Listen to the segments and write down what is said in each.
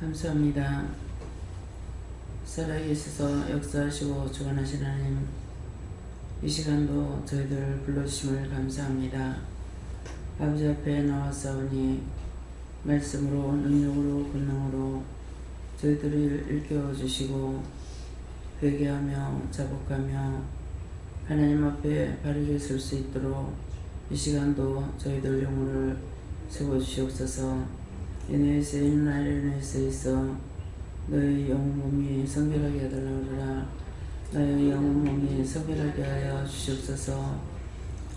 감사합니다. 살아계셔서 역사하시고 주관하신 하나님, 이 시간도 저희들 불러주심을 감사합니다. 아버지 앞에 나왔사오니 말씀으로 능력으로 권능으로 저희들을 일깨워주시고 회개하며 자복하며 하나님 앞에 바르게 설 수 있도록 이 시간도 저희들 영혼을 세워주시옵소서. 이내 쓰이는 날에 있어 너의 영혼 몸이 성결하게 해달라오라. 나의 영혼 몸이 성결하게 하여 주시옵소서.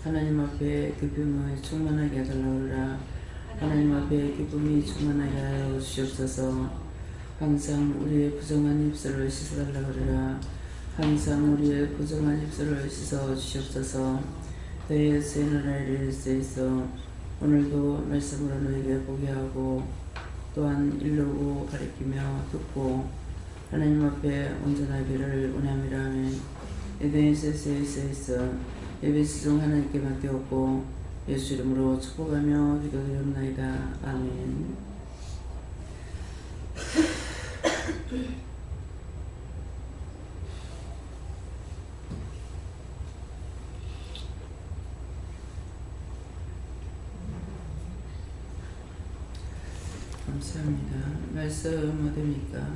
하나님 앞에 기쁨이 충만하게 해달라오라. 하나님 앞에 기쁨이 충만하게 하여 주시옵소서. 항상 우리의 부정한 입술을 씻어달라오라. 항상 우리의 부정한 입술을 씻어 주시옵소서. 너의 쓰이는 날에 있어 오늘도 말씀으로 너에게 보게 하고 또한 일러고 가리키며 듣고 하나님 앞에 온전하기를 원함이라. 아멘. 에베소서에 있어 예배시 중 하나님께 맡겼고 예수 이름으로 축복하며 기도드리옵나이다. 아멘. 감사합니다. 말씀 어디입니까?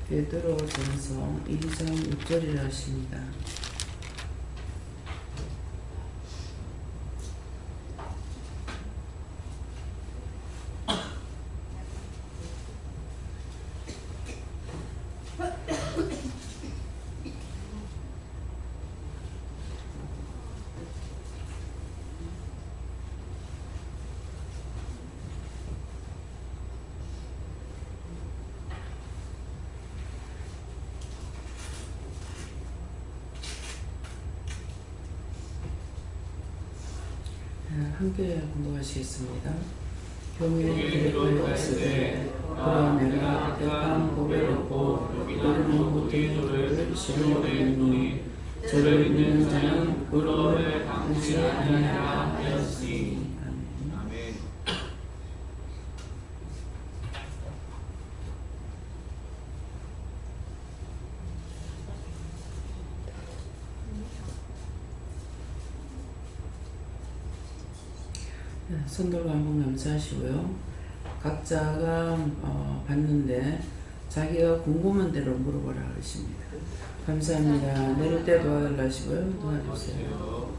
베드로전서 2장 6절이라 하십니다. 함께 공부하시겠습니다. 경외의 길을 가시되 그러 내가 대강 고백했고 우리는 모든 노를 시험하였노니 저를 믿는 자는 그로 당치 아니하라 하였으니. 아멘. 선도가 한번 감사하시고요. 각자가 봤는데 자기가 궁금한 대로 물어보라 그러십니다. 감사합니다. 내릴 때 도와달라 하시고요. 도와주세요.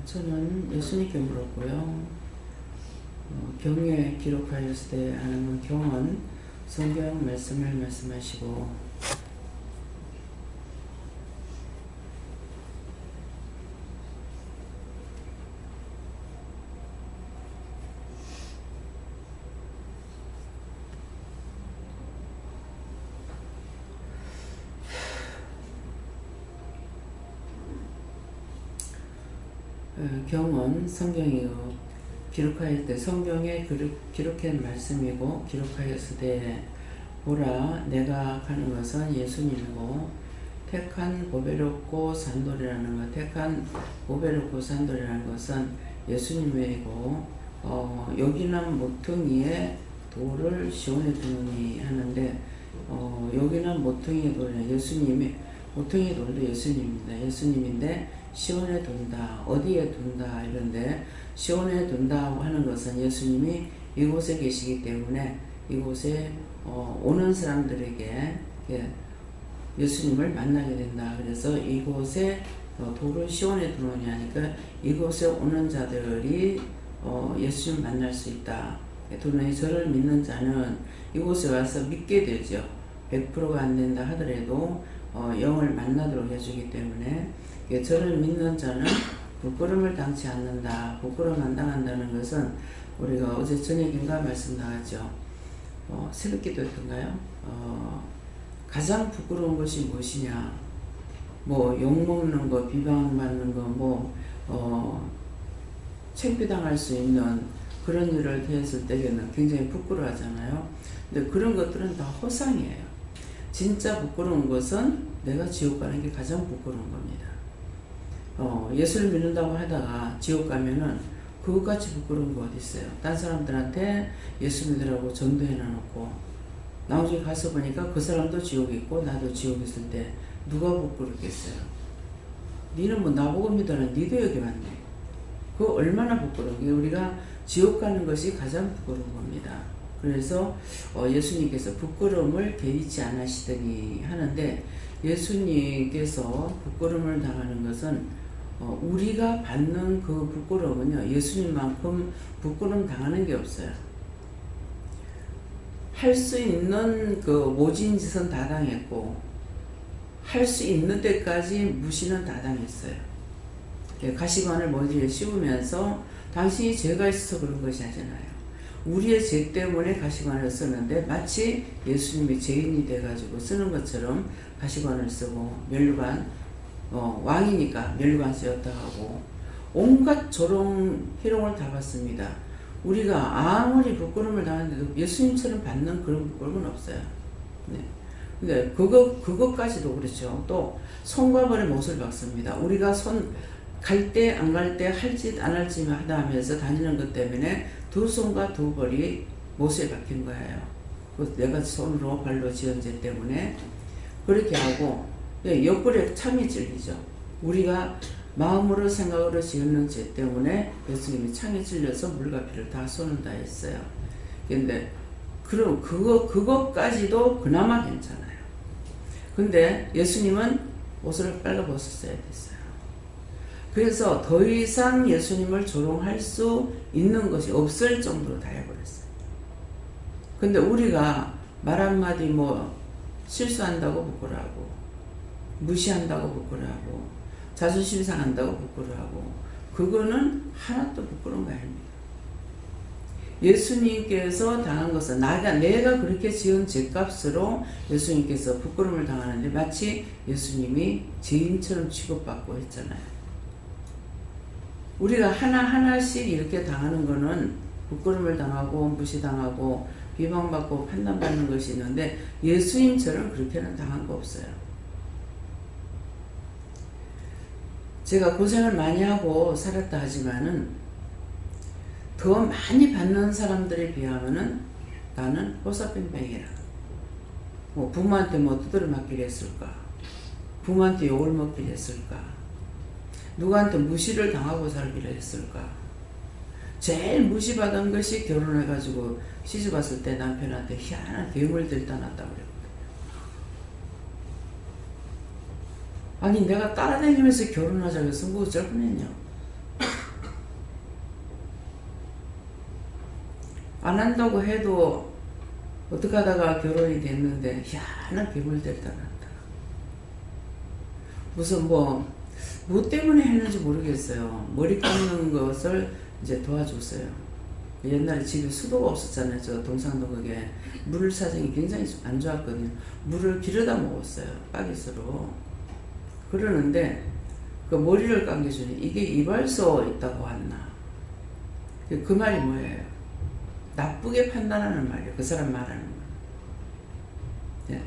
저는 예수님께 물었고요. 경외 기록하였을 때 하는 경은 성경 말씀을 말씀하시고 경은 성경이요 기록하였되 성경에 기록한 말씀이고 기록하였으되 보라 내가 가는 것은 예수님이고 택한 보배롭고 산돌이라는 것 택한 보배롭고 산돌이라는 것은 예수님이고 여기는 모퉁이에 돌을 시온에 두느니 하는데 여기는 모퉁이에 돌이 예수님이 모퉁이 돌도 예수님입니다. 예수님인데 시온에 둔다 어디에 둔다 이런데 시온에 둔다 하는 것은 예수님이 이곳에 계시기 때문에 이곳에 오는 사람들에게 예수님을 만나게 된다. 그래서 이곳에 돌을 시온에 두느니 하니까 이곳에 오는 자들이 예수님 만날 수 있다. 두느니 저를 믿는 자는 이곳에 와서 믿게 되죠. 100%가 안 된다 하더라도 영을 만나도록 해주기 때문에 저를 믿는 자는 부끄럼을 당치 않는다. 부끄럼 안 당한다는 것은 우리가 어제 저녁인가 말씀 나왔죠. 새벽기도였던가요? 가장 부끄러운 것이 무엇이냐? 뭐 욕먹는 거, 비방받는 거, 창피당할 수 있는 그런 일을 했을 때에는 굉장히 부끄러워하잖아요. 근데 그런 것들은 다 허상이에요. 진짜 부끄러운 것은 내가 지옥 가는 게 가장 부끄러운 겁니다. 예수를 믿는다고 하다가 지옥 가면은 그것같이 부끄러운 거 어디 있어요? 딴 사람들한테 예수 믿으라고 전도해 놔놓고 나중에 가서 보니까 그 사람도 지옥에 있고 나도 지옥에 있을 때 누가 부끄럽겠어요? 니는 뭐 나보고 믿어라. 니도 여기 왔네. 그거 얼마나 부끄러운 게 우리가 지옥 가는 것이 가장 부끄러운 겁니다. 그래서 예수님께서 부끄러움을 개의치 않으시더니 하는데 예수님께서 부끄러움을 당하는 것은 우리가 받는 그 부끄러움은요 예수님만큼 부끄러움 당하는 게 없어요. 할 수 있는 그 모진 짓은 다 당했고 할 수 있는 데까지 무시는 다 당했어요. 가시관을 머리에 씌우면서 당신이 죄가 있어서 그런 것이 아니잖아요. 우리의 죄 때문에 가시관을 썼는데 마치 예수님이 죄인이 돼가지고 쓰는 것처럼 가시관을 쓰고 면류관 왕이니까 면류관 쓰였다 하고 온갖 조롱 희롱을 다 받습니다. 우리가 아무리 부끄러움을 당하는데도 예수님처럼 받는 그런 부끄러움은 없어요. 네. 근데 그것까지도 그렇죠. 또 손과 발에 못을 박습니다. 우리가 손 갈 때 안 갈 때 할 짓 안 할 짓 하다 하면서 다니는 것 때문에 두 손과 두 발이 못에 박힌 거예요. 내가 손으로 발로 지은 죄 때문에 그렇게 하고 옆구리에 참이 찔리죠. 우리가 마음으로 생각으로 지은 죄 때문에 예수님이 창에 찔려서 물과 피를 다 쏟는다 했어요. 근데 그럼 그것까지도 그나마 괜찮아요. 근데 예수님은 옷을 빨가 벗었어야 됐어요. 그래서 더 이상 예수님을 조롱할 수 있는 것이 없을 정도로 다 해버렸어요. 근데 우리가 말 한마디 실수한다고 부끄러워하고 무시한다고 부끄러워하고 자존심 상한다고 부끄러워하고 그거는 하나도 부끄러운 거 아닙니다. 예수님께서 당한 것은 내가 그렇게 지은 죄값으로 예수님께서 부끄러움을 당하는데 마치 예수님이 죄인처럼 취급받고 했잖아요. 우리가 하나하나씩 이렇게 당하는 거는 부끄러움을 당하고 무시당하고 비방받고 판단받는 것이 있는데 예수님처럼 그렇게는 당한 거 없어요. 제가 고생을 많이 하고 살았다 하지만은 더 많이 받는 사람들에 비하면은 나는 호사병병이라. 부모한테 두드려 맞기를 했을까? 부모한테 욕을 먹기를 했을까? 누구한테 무시를 당하고 살기를 했을까? 제일 무시받은 것이 결혼해가지고 시집 왔을 때 남편한테 희한한 괴물 들떠났다고 그랬거든요. 아니 내가 따라다니면서 결혼하자고 해서 뭐 어쩔 뻔했냐. 안 한다고 해도 어떻게 하다가 결혼이 됐는데 희한한 괴물 들떠났다. 무슨 뭐 때문에 했는지 모르겠어요. 머리 깎는 것을 이제 도와줬어요. 옛날에 집에 수도가 없었잖아요. 저 동상도 그게 물 사정이 굉장히 안 좋았거든요. 물을 길어다 먹었어요. 바깃으로. 그러는데 그 머리를 감겨주니 이게 이발소 있다고 했나. 그 말이 뭐예요? 나쁘게 판단하는 말이에요. 그 사람 말하는 말. 네.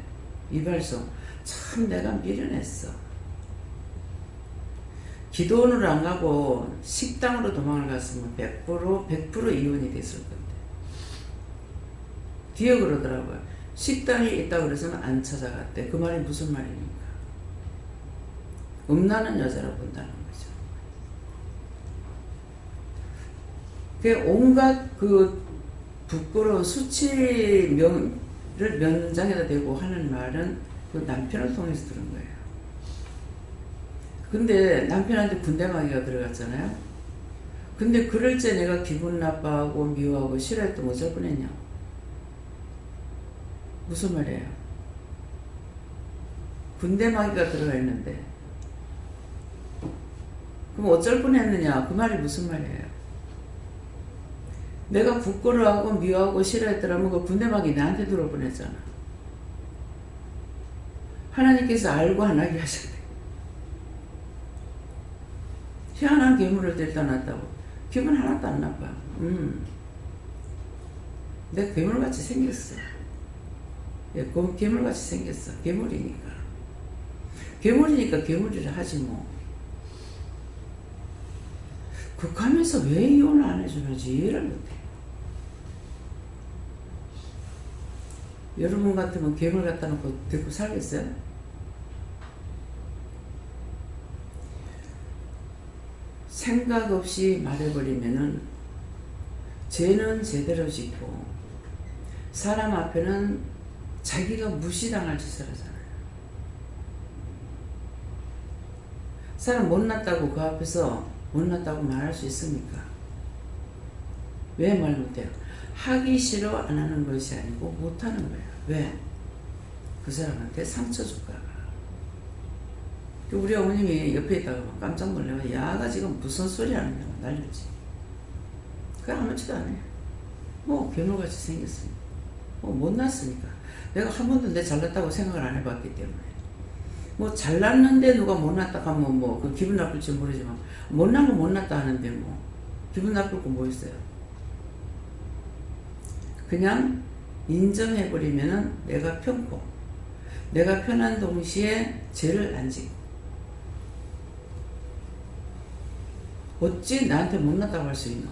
이발소. 참 내가 미련했어. 기도원으로 안 가고 식당으로 도망을 갔으면 100% 이혼이 됐을 건데. 뒤에 그러더라고요. 식당이 있다고 그래서는 안 찾아갔대. 그 말이 무슨 말입니까? 음란한 여자라고 본다는 거죠. 그 온갖 그 부끄러운 수치를 면장에다 대고 하는 말은 그 남편을 통해서 들은 거예요. 근데 남편한테 군대마귀가 들어갔잖아요. 근데 그럴 때 내가 기분 나빠하고 미워하고 싫어했던 어쩔 뻔했냐. 무슨 말이에요? 군대마귀가 들어가 있는데 그럼 어쩔 뻔했느냐. 그 말이 무슨 말이에요? 내가 부끄러워하고 미워하고 싫어했더라면 그 군대마귀 나한테 들어올 뻔했잖아. 하나님께서 알고 안 하게 하셨대. 희한한 괴물을 데려다 놨다고. 기분 하나도 안 나빠. 내가 괴물같이 생겼어. 예, 괴물같이 생겼어. 괴물이니까. 괴물이니까 괴물이라 하지 뭐. 극하면서 왜 이혼을 안 해주는지 이해를 못해. 여러분 같으면 괴물 갖다 놓고 데리고 살겠어요? 생각 없이 말해버리면은 죄는 제대로 짓고 사람 앞에는 자기가 무시당할 짓을 하잖아요. 사람 못났다고 그 앞에서 못났다고 말할 수 있습니까? 왜 말 못해요? 하기 싫어 안 하는 것이 아니고 못하는 거예요. 왜? 그 사람한테 상처 줄까봐. 우리 어머님이 옆에 있다가 깜짝 놀래요. 야가 지금 무슨 소리 하느냐고 난리지. 그게 아무렇지도 않아요. 뭐 괴물같이 생겼으니까. 뭐 못났으니까. 내가 한 번도 내 잘났다고 생각을 안 해봤기 때문에. 뭐 잘났는데 누가 못났다 하면 뭐 그 기분 나쁠지 모르지만 못난 거 못났다 하는데 뭐 기분 나쁠 거 뭐 있어요. 그냥 인정해버리면은 내가 편고 내가 편한 동시에 죄를 안 지고 어찌 나한테 못났다고 할 수 있노?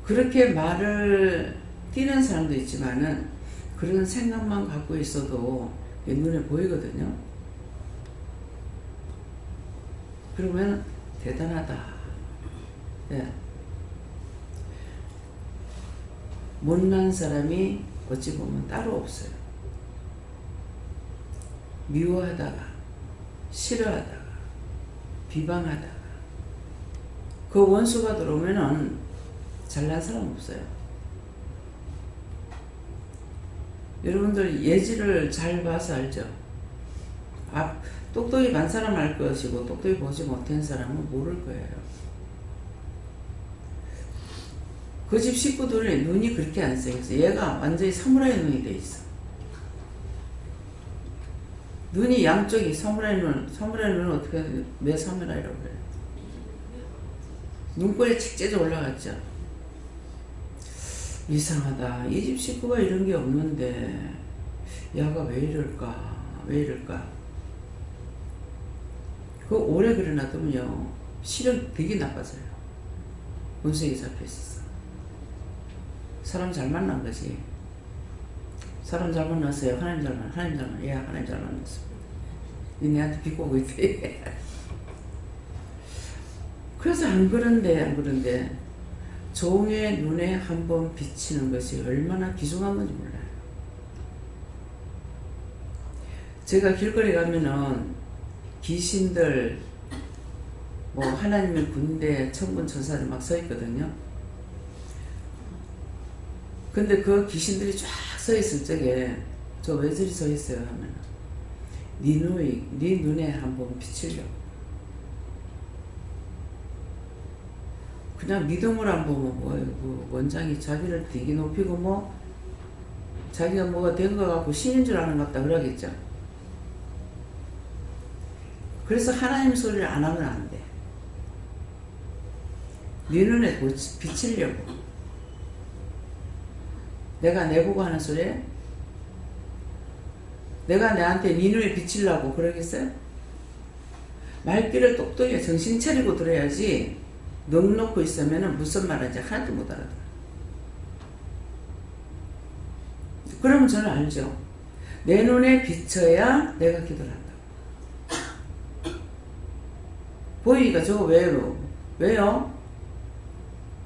그렇게 말을 띄는 사람도 있지만은 그런 생각만 갖고 있어도 눈에 보이거든요. 그러면 대단하다. 네. 못난 사람이 어찌 보면 따로 없어요. 미워하다가 싫어하다가 비방하다가 그 원수가 들어오면은 잘난 사람 없어요. 여러분들 예지를 잘 봐서 알죠? 똑똑히 반 사람 알 것이고 똑똑히 보지 못한 사람은 모를 거예요. 그 집 식구들의 눈이 그렇게 안 생겼어. 얘가 완전히 사무라이 눈이 돼 있어. 눈이 양쪽이 사무라이 눈은 어떻게 왜 사무라이라고 그래? 눈꼬리 칙 째져 올라갔죠. 이상하다. 이 집 식구가 이런 게 없는데 야가 왜 이럴까? 왜 이럴까? 그 오래 그래 놔두면요 시력 되게 나빠져요. 본성이 잡혀 있었어. 사람 잘 만난 거지. 사람 잘 만났어요. 하나님 잘 만났어요. 예, 하나님 잘 만났어. 니네한테 비꼬고 있대. 그래서 안 그런데 종의 눈에 한번 비치는 것이 얼마나 귀중한 건지 몰라요. 제가 길거리 가면은 귀신들, 뭐 하나님의 군대, 천군 천사들 막 서 있거든요. 근데 그 귀신들이 쫙 서 있을 적에 저 왜 저리 서 있어요 하면 네 눈에 한번 비치려고. 그냥 믿음을 안 보면 뭐예요. 그 원장이 자기를 되게 높이고 뭐 자기가 뭐가 된 거 같고 신인 줄 아는 것 같다 그러겠죠. 그래서 하나님 소리를 안 하면 안 돼. 네 눈에 비치려고. 내가 내보고 하는 소리에 내가 내한테 네 눈에 비치려고 그러겠어요? 말귀를 똑똑히 정신 차리고 들어야지 넋 놓고 있으면 무슨 말인지 하나도 못 알아들어. 그러면 저는 알죠. 내 눈에 비쳐야 내가 기도를 한다고. 보이니까 저거 왜요? 왜요?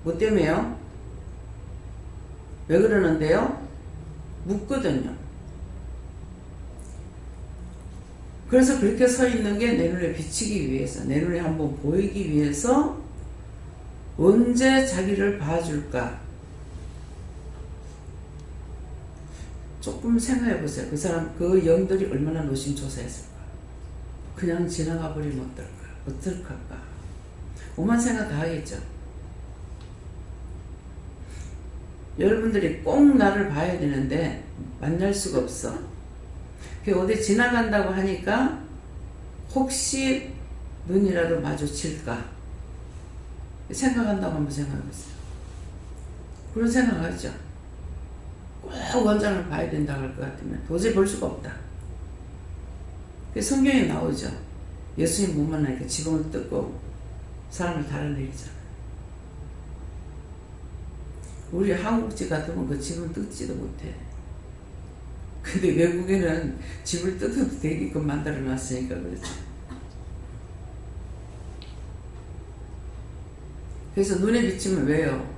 뭐 때문에요? 왜 그러는데요? 묻거든요. 그래서 그렇게 서 있는 게 내 눈에 비치기 위해서, 내 눈에 한번 보이기 위해서 언제 자기를 봐줄까? 조금 생각해 보세요. 그 사람, 그 영들이 얼마나 노심초사했을까? 그냥 지나가 버리면 어떨까? 오만 생각 다 하겠죠. 여러분들이 꼭 나를 봐야 되는데 만날 수가 없어. 어디 지나간다고 하니까 혹시 눈이라도 마주칠까 생각한다고 한번 생각해보세요. 그런 생각하죠. 꼭 원장을 봐야 된다고 할 것 같으면 도저히 볼 수가 없다. 성경에 나오죠. 예수님 못 만나니까 지붕을 뜯고 사람을 달아내리잖아요. 우리 한국집 같으면 그 집을 뜯지도 못해. 근데 외국에는 집을 뜯어도 되게끔 만들어 놨으니까 그렇지. 그래서 눈에 비치면 왜요?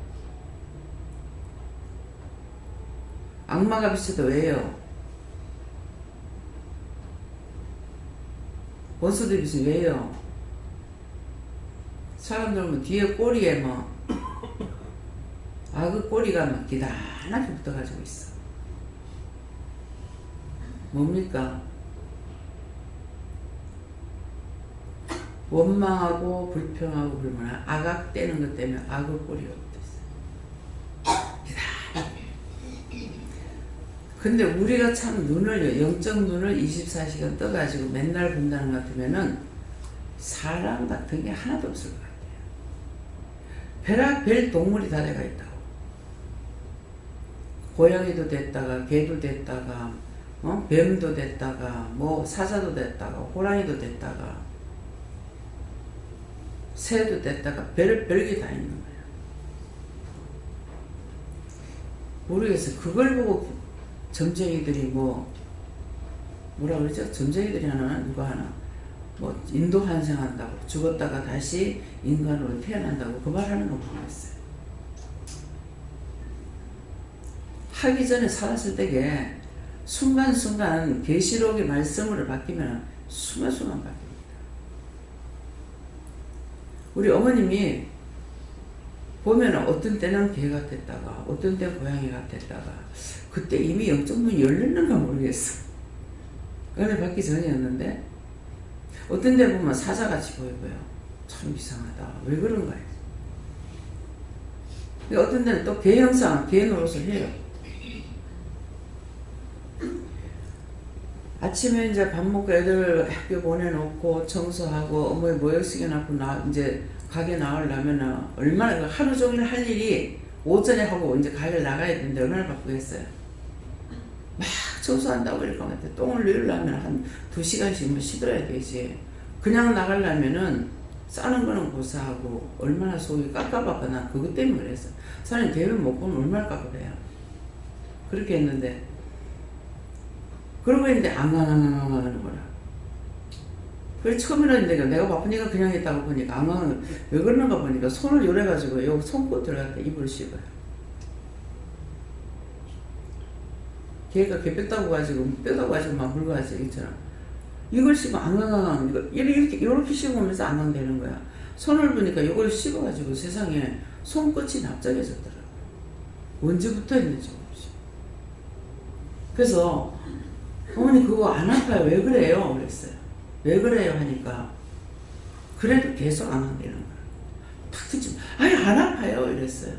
악마가 비쳐도 왜요? 원수들이 비치면 왜요? 사람들 뭐 뒤에 꼬리에 뭐 악의 꼬리가 막 기다랗게 붙어가지고 있어. 뭡니까? 원망하고 불평하고 그러면 악악대는 것 때문에 악의 꼬리가 붙어있어. 기다랗게. 근데 우리가 참 영적 눈을 24시간 떠가지고 맨날 본다는 것 같으면은 사람 같은 게 하나도 없을 것 같아요. 별 동물이 다 돼가 있다고. 고양이도 됐다가 개도 됐다가 뱀도 됐다가 뭐 사자도 됐다가 호랑이도 됐다가 새도 됐다가 별게 다 있는 거야. 모르겠어. 그걸 보고 점쟁이들이 뭐라 그러죠? 점쟁이들이 하나 누가 하나 뭐 인도 환생한다고 죽었다가 다시 인간으로 태어난다고 그 말 하는 거 모르겠어요. 하기 전에 살았을 때게 순간순간 계시록의 말씀으로 바뀌면 순간순간 바뀝니다. 우리 어머님이 보면 어떤 때는 개가 됐다가 어떤 때는 고양이가 됐다가 그때 이미 영적 눈이 열렸는가 모르겠어. 은혜 받기 전이었는데 어떤 데 보면 사자같이 보이고요. 참 이상하다. 왜 그런가요? 어떤 데는 또 개 형상, 개 노릇을 해요. 아침에 이제 밥 먹고 애들 학교 보내놓고 청소하고 어머니 모욕 시켜놓고 이제 가게 나가려면은 얼마나 하루 종일 할 일이 오전에 하고 이제 가게 나가야 되는데 얼마나 바쁘겠어요. 막 청소한다고 이럴 것 같아. 똥을 누우려면 한 2시간씩 뭐 시들어야 되지. 그냥 나가려면은 싸는 거는 고사하고 얼마나 속이 깝깝하고 나 그것 때문에 그랬어. 사람이 대면 못 보면 얼마나 깝깝해요. 그렇게 했는데 그러고 있는데 앙앙앙앙 하는 거라. 그래 처음에는 내가 바쁘니까 그냥 했다고 보니까 앙앙 왜 그러는가 보니까 손을 요래가지고 여기 손끝 들어갔다 입을 씹어요. 걔가 개 뺐다고 가지고 막 물고 가지 있잖아. 이걸 씹으면 앙앙앙 이렇게 씹으면서 앙앙 되는 거야. 손을 보니까 이걸 씹어가지고 세상에 손끝이 납작해졌더라고. 언제 붙어있는지 모르지. 그래서 어머니 그거 안 아파요. 왜 그래요? 그랬어요. 왜 그래요? 하니까 그래도 계속 앙앙 되는 거야. 탁 트지 아니 안 아파요. 이랬어요.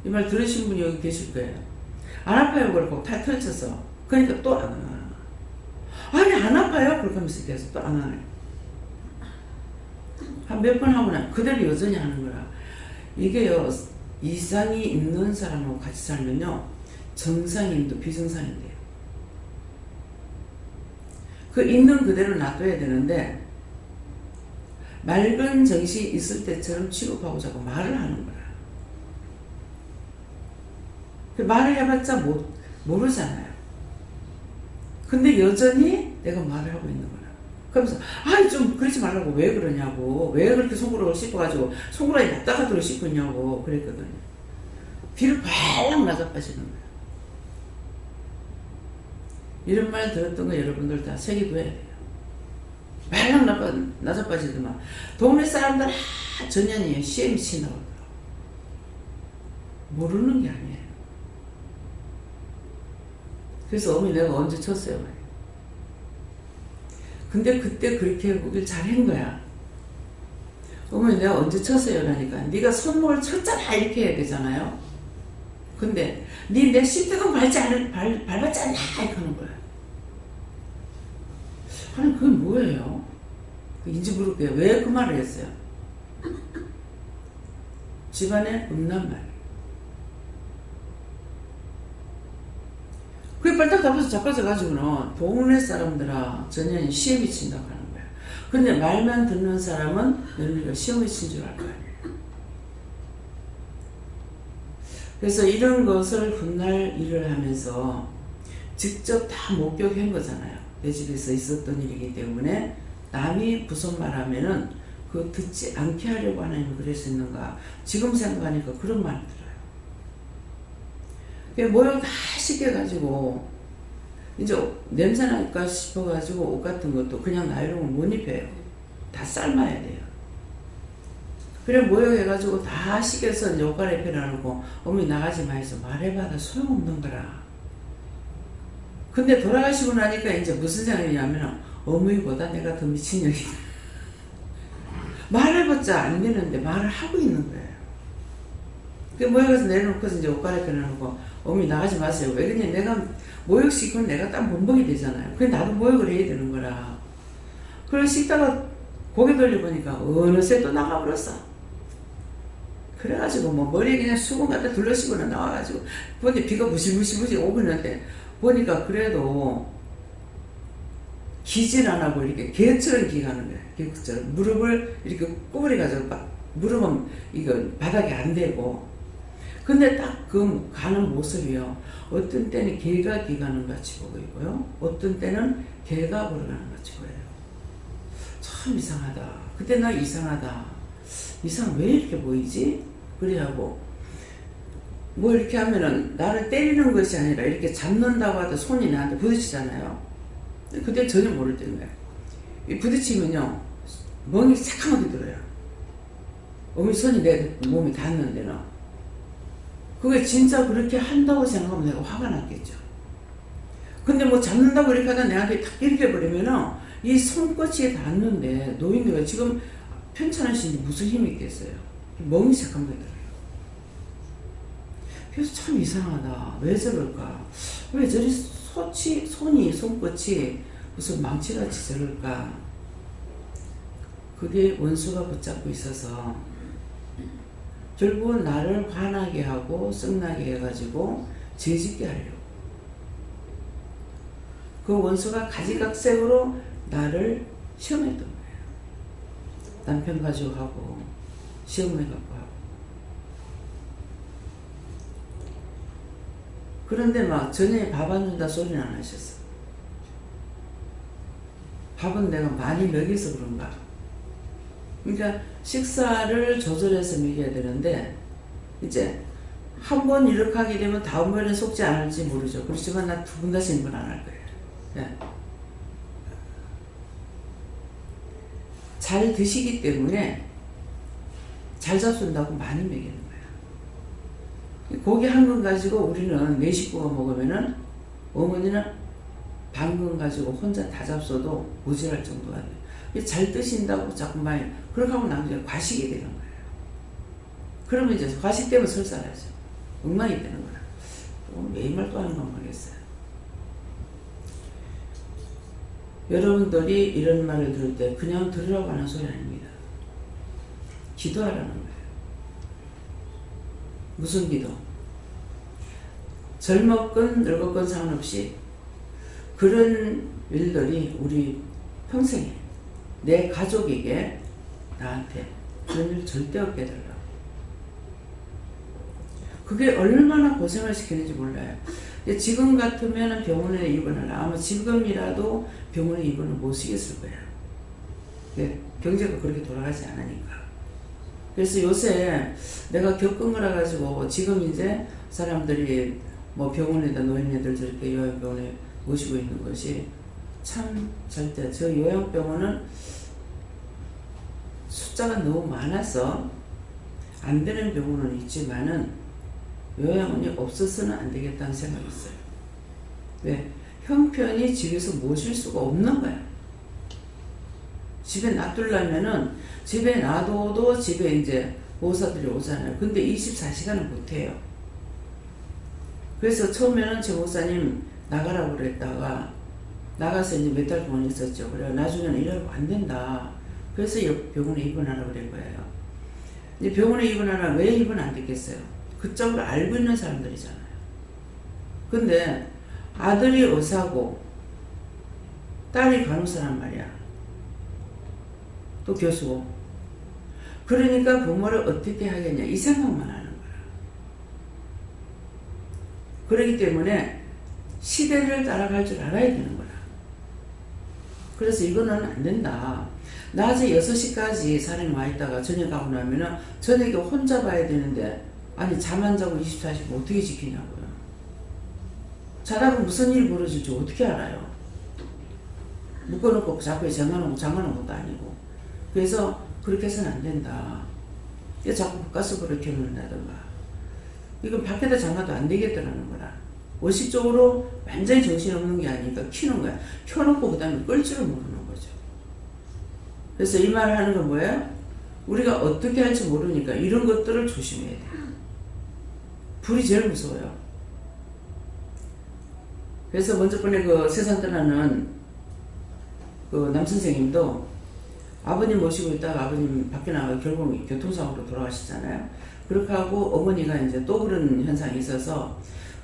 이 말 들으신 분이 여기 계실 거예요. 안 아파요. 그러고 다 펼쳐서 그러니까 또 앙앙 아니 안 아파요? 그렇게 하면서 계속 또 안 하네. 한 몇 번 하고 나 그대로 여전히 하는 거라. 이게요, 이상이 있는 사람하고 같이 살면요, 정상인도 비정상인데요. 그 있는 그대로 놔둬야 되는데, 맑은 정신이 있을 때처럼 취급하고 자꾸 말을 하는 거야. 그 말을 해봤자 모르잖아요. 근데 여전히 내가 말을 하고 있는 거야. 그러면서 아이 좀 그러지 말라고, 왜 그러냐고, 왜 그렇게 손가락을 씹어가지고 손가락이 납작하도록 씹고 있냐고 그랬거든요. 뒤를 발랑 낮아빠지는 거야. 이런 말 들었던 거 여러분들 다 새기둬야 돼요. 발랑 낮아빠지더만 동네 사람들 전년이에요. 시험이 친다고 그러더라고. 모르는 게 아니에요. 그래서 어머니 내가 언제 쳤어요 말이에요. 근데 그때 그렇게 오길 잘한 거야. 어머니 내가 언제 쳤어요? 라니까 네가 손목을 쳤잖아 이렇게 해야 되잖아요. 근데 네 내 십대금 밟았지 않나 이렇게 하는 거야. 아니 그게 뭐예요? 인지 모르게 왜 그 말을 했어요? 집안에 없는 말. 그게 빨딱 잡아서 자빠져가지고는 동네 사람들아 전년이 시험이 친다고 하는 거야. 근데 말만 듣는 사람은 너희가 시험이 친 줄 알 거 아니에요. 그래서 이런 것을 훗날 일을 하면서 직접 다 목격한 거잖아요. 내 집에서 있었던 일이기 때문에 남이 무슨 말 하면은 그거 듣지 않게 하려고 하나님은 그랬었는가. 지금 생각하니까 그런 말 들어요. 모욕 다 시켜가지고 이제 냄새날까 싶어가지고 옷 같은 것도 그냥 나이롱을 못 입혀요. 다 삶아야 돼요. 그래 모욕해가지고 다 시켜서 이제 옷 갈아입혀놔놓고 어머니 나가지 마 해서 말해봐도 소용없는 거라. 근데 돌아가시고 나니까 이제 무슨 생각이냐면 어머니보다 내가 더 미친년이다. 말해봤자 안 되는데 말을 하고 있는 거예요. 그 모욕해서 내려놓고서 이제 옷 갈아입혀놔놓고 어머니 나가지 마세요. 왜 그러냐, 내가 모욕시키면 내가 딱 범벅이 되잖아요. 그래 나도 모욕을 해야 되는 거라. 그래서 씻다가 고개 돌려보니까 어느새 또 나가버렸어. 그래가지고 뭐 머리에 그냥 수건 갖다 둘러시고는 나와가지고 보니 비가 부실부실 오고 있는데 보니까 그래도 기질 안 하고 이렇게 개처럼 기가는 거야. 개처럼 무릎을 이렇게 구부려가지고 무릎은 이거 바닥에 안 대고. 근데 딱 그 가는 모습이요. 어떤 때는 개가 기가는 같이 보이고요. 어떤 때는 개가 걸어가는 같이 보여요. 참 이상하다. 그때 나 이상하다. 왜 이렇게 보이지? 그래하고 뭐 이렇게 하면은 나를 때리는 것이 아니라 이렇게 잡는다고 하다 손이 나한테 부딪히잖아요. 그때 전혀 모를 때인 거야. 부딪히면요 멍이 새카맣게 들어요. 어머니 손이 내 몸에 닿는데는. 그게 진짜 그렇게 한다고 생각하면 내가 화가 났겠죠. 근데 뭐 잡는다고 이렇게 하다 내한테 탁 이렇게 버리면은 이 손끝이 닿는데 노인네가 지금 편찮으신지 무슨 힘이 있겠어요. 멍이 새까맣게 들어요. 그래서 참 이상하다. 왜 저럴까? 왜 저리 손끝이 무슨 망치같이 저럴까? 그게 원수가 붙잡고 있어서 결국은 나를 화나게 하고 썩나게 해가지고 죄짓게 하려고. 그 원수가 가지각색으로 나를 시험했던 거예요. 남편 가지고 하고 시험을 갖고 하고. 그런데 막 저녁에 밥 안 준다 소리는 안 하셨어. 밥은 내가 많이 먹여서 그런가. 그러니까 식사를 조절해서 먹여야 되는데 이제 한 번 이렇게 하게 되면 다음번에 속지 않을지 모르죠. 그렇지만 나 두 번 다시는 건 안 할 거예요. 네. 잘 드시기 때문에 잘 잡순다고 많이 먹이는 거야. 고기 한 건 가지고 우리는 네 식구가 먹으면은 어머니는 반건 가지고 혼자 다 잡숴도 모자랄 정도가 돼요. 잘 드신다고 자꾸 많이 그렇게 하면 나중에 과식이 되는 거예요. 그러면 이제 과식 때문에 설사하죠. 엉망이 되는 거야. 왜 이 말 또 하는 건 모르겠어요. 여러분들이 이런 말을 들을 때 그냥 들으라고 하는 소리 아닙니다. 기도하라는 거예요. 무슨 기도? 젊었건 늙었건 상관없이 그런 일들이 우리 평생에 내 가족에게 나한테 그런 일 절대 없게 해달라고. 그게 얼마나 고생을 시키는지 몰라요. 지금 같으면 병원에 입원을 아마 지금이라도 병원에 입원을 못 시켰을 거예요. 경제가 그렇게 돌아가지 않으니까. 그래서 요새 내가 겪은 거라 가지고 지금 이제 사람들이 뭐 병원에다 노인네들 저렇게 요양병원에 모시고 있는 것이 참 절대 저 요양병원은 숫자가 너무 많아서 안 되는 병원은 있지만은 요양원이 없어서는 안 되겠다는 생각이 있어요. 왜? 형편이 집에서 모실 수가 없는 거야. 집에 놔두려면은 집에 놔둬도 집에 이제 보호사들이 오잖아요. 근데 24시간은 못해요. 그래서 처음에는 제 목사님 나가라고 그랬다가 나가서 이제 몇 달 동안 있었죠. 그래 나중에는 이러고 안 된다. 그래서 병원에 입원하라고 그런 거예요. 이제 병원에 입원하라 왜 입원 안 됐겠어요? 그쪽으로 알고 있는 사람들이잖아요. 근데 아들이 의사고 딸이 간호사란 말이야. 또 교수고. 그러니까 부모를 어떻게 하겠냐 이 생각만 하는 거야. 그렇기 때문에 시대를 따라갈 줄 알아야 되는 거야. 그래서 이거는 안 된다. 낮에 6시까지 사람이 와 있다가 저녁하고 나면은 저녁에 혼자 봐야 되는데 아니 잠 안 자고 24시간 어떻게 지키냐고요. 자다가 무슨 일이 벌어질지 어떻게 알아요. 묶어놓고 자꾸 장가놓은 것도 아니고. 그래서 그렇게 해서는 안 된다. 자꾸 가스불을 켜놓는다든가. 이건 밖에다 장가도 안 되겠더라는 거라. 원칙적으로 완전히 정신없는 게 아니니까 켜는 거야. 켜놓고 그 다음에 끌 줄을 모르는 거죠. 그래서 이 말을 하는 건 뭐예요? 우리가 어떻게 할지 모르니까 이런 것들을 조심해야 돼요. 불이 제일 무서워요. 그래서 먼저 번에 그 세상 떠나는 그 남선생님도 아버님 모시고 있다가 아버님 밖에 나가 결국 교통사고로 돌아가시잖아요. 그렇게 하고 어머니가 이제 또 그런 현상이 있어서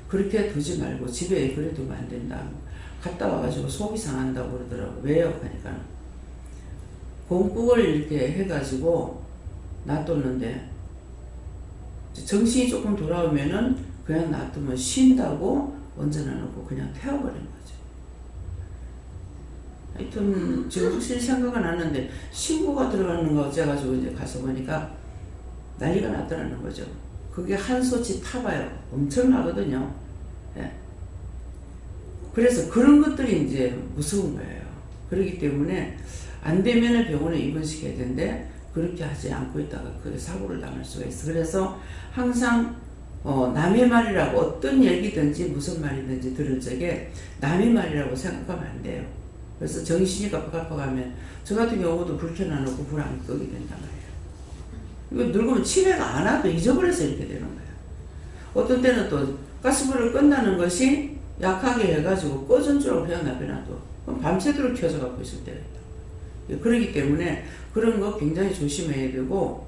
그렇게 두지 말고 집에 그래 두면 안 된다. 갔다 와가지고 속이 상한다고 그러더라고. 왜요? 하니까 공국을 이렇게 해가지고 놔뒀는데 정신이 조금 돌아오면은 그냥 놔두면 쉰다고 얹어놔놓고 그냥 태워버린 거죠. 하여튼 지금 확실히 생각은 났는데 신고가 들어가는 거 어째가지고 이제 가서 보니까 난리가 났더라는 거죠. 그게 한 소치 타봐요. 엄청나거든요. 예. 그래서 그런 것들이 이제 무서운 거예요. 그렇기 때문에 안 되면은 병원에 입원시켜야 되는데 그렇게 하지 않고 있다가 그 사고를 당할 수가 있어. 그래서 항상 남의 말이라고 어떤 얘기든지 무슨 말이든지 들을 적에 남의 말이라고 생각하면 안 돼요. 그래서 정신이 깜빡깜빡하면 저 같은 경우도 불 켜놔놓고 불 안 끄게 된단 말이에요. 이거 늙으면 치매가 안 와도 잊어버려서 이렇게 되는 거예요. 어떤 때는 또 가스불을 끈다는 것이 약하게 해가지고 꺼진 줄 알고 그냥 놔둬. 그럼 밤새도록 켜져 갖고 있을 때가 있다. 그렇기 때문에 그런 거 굉장히 조심해야 되고,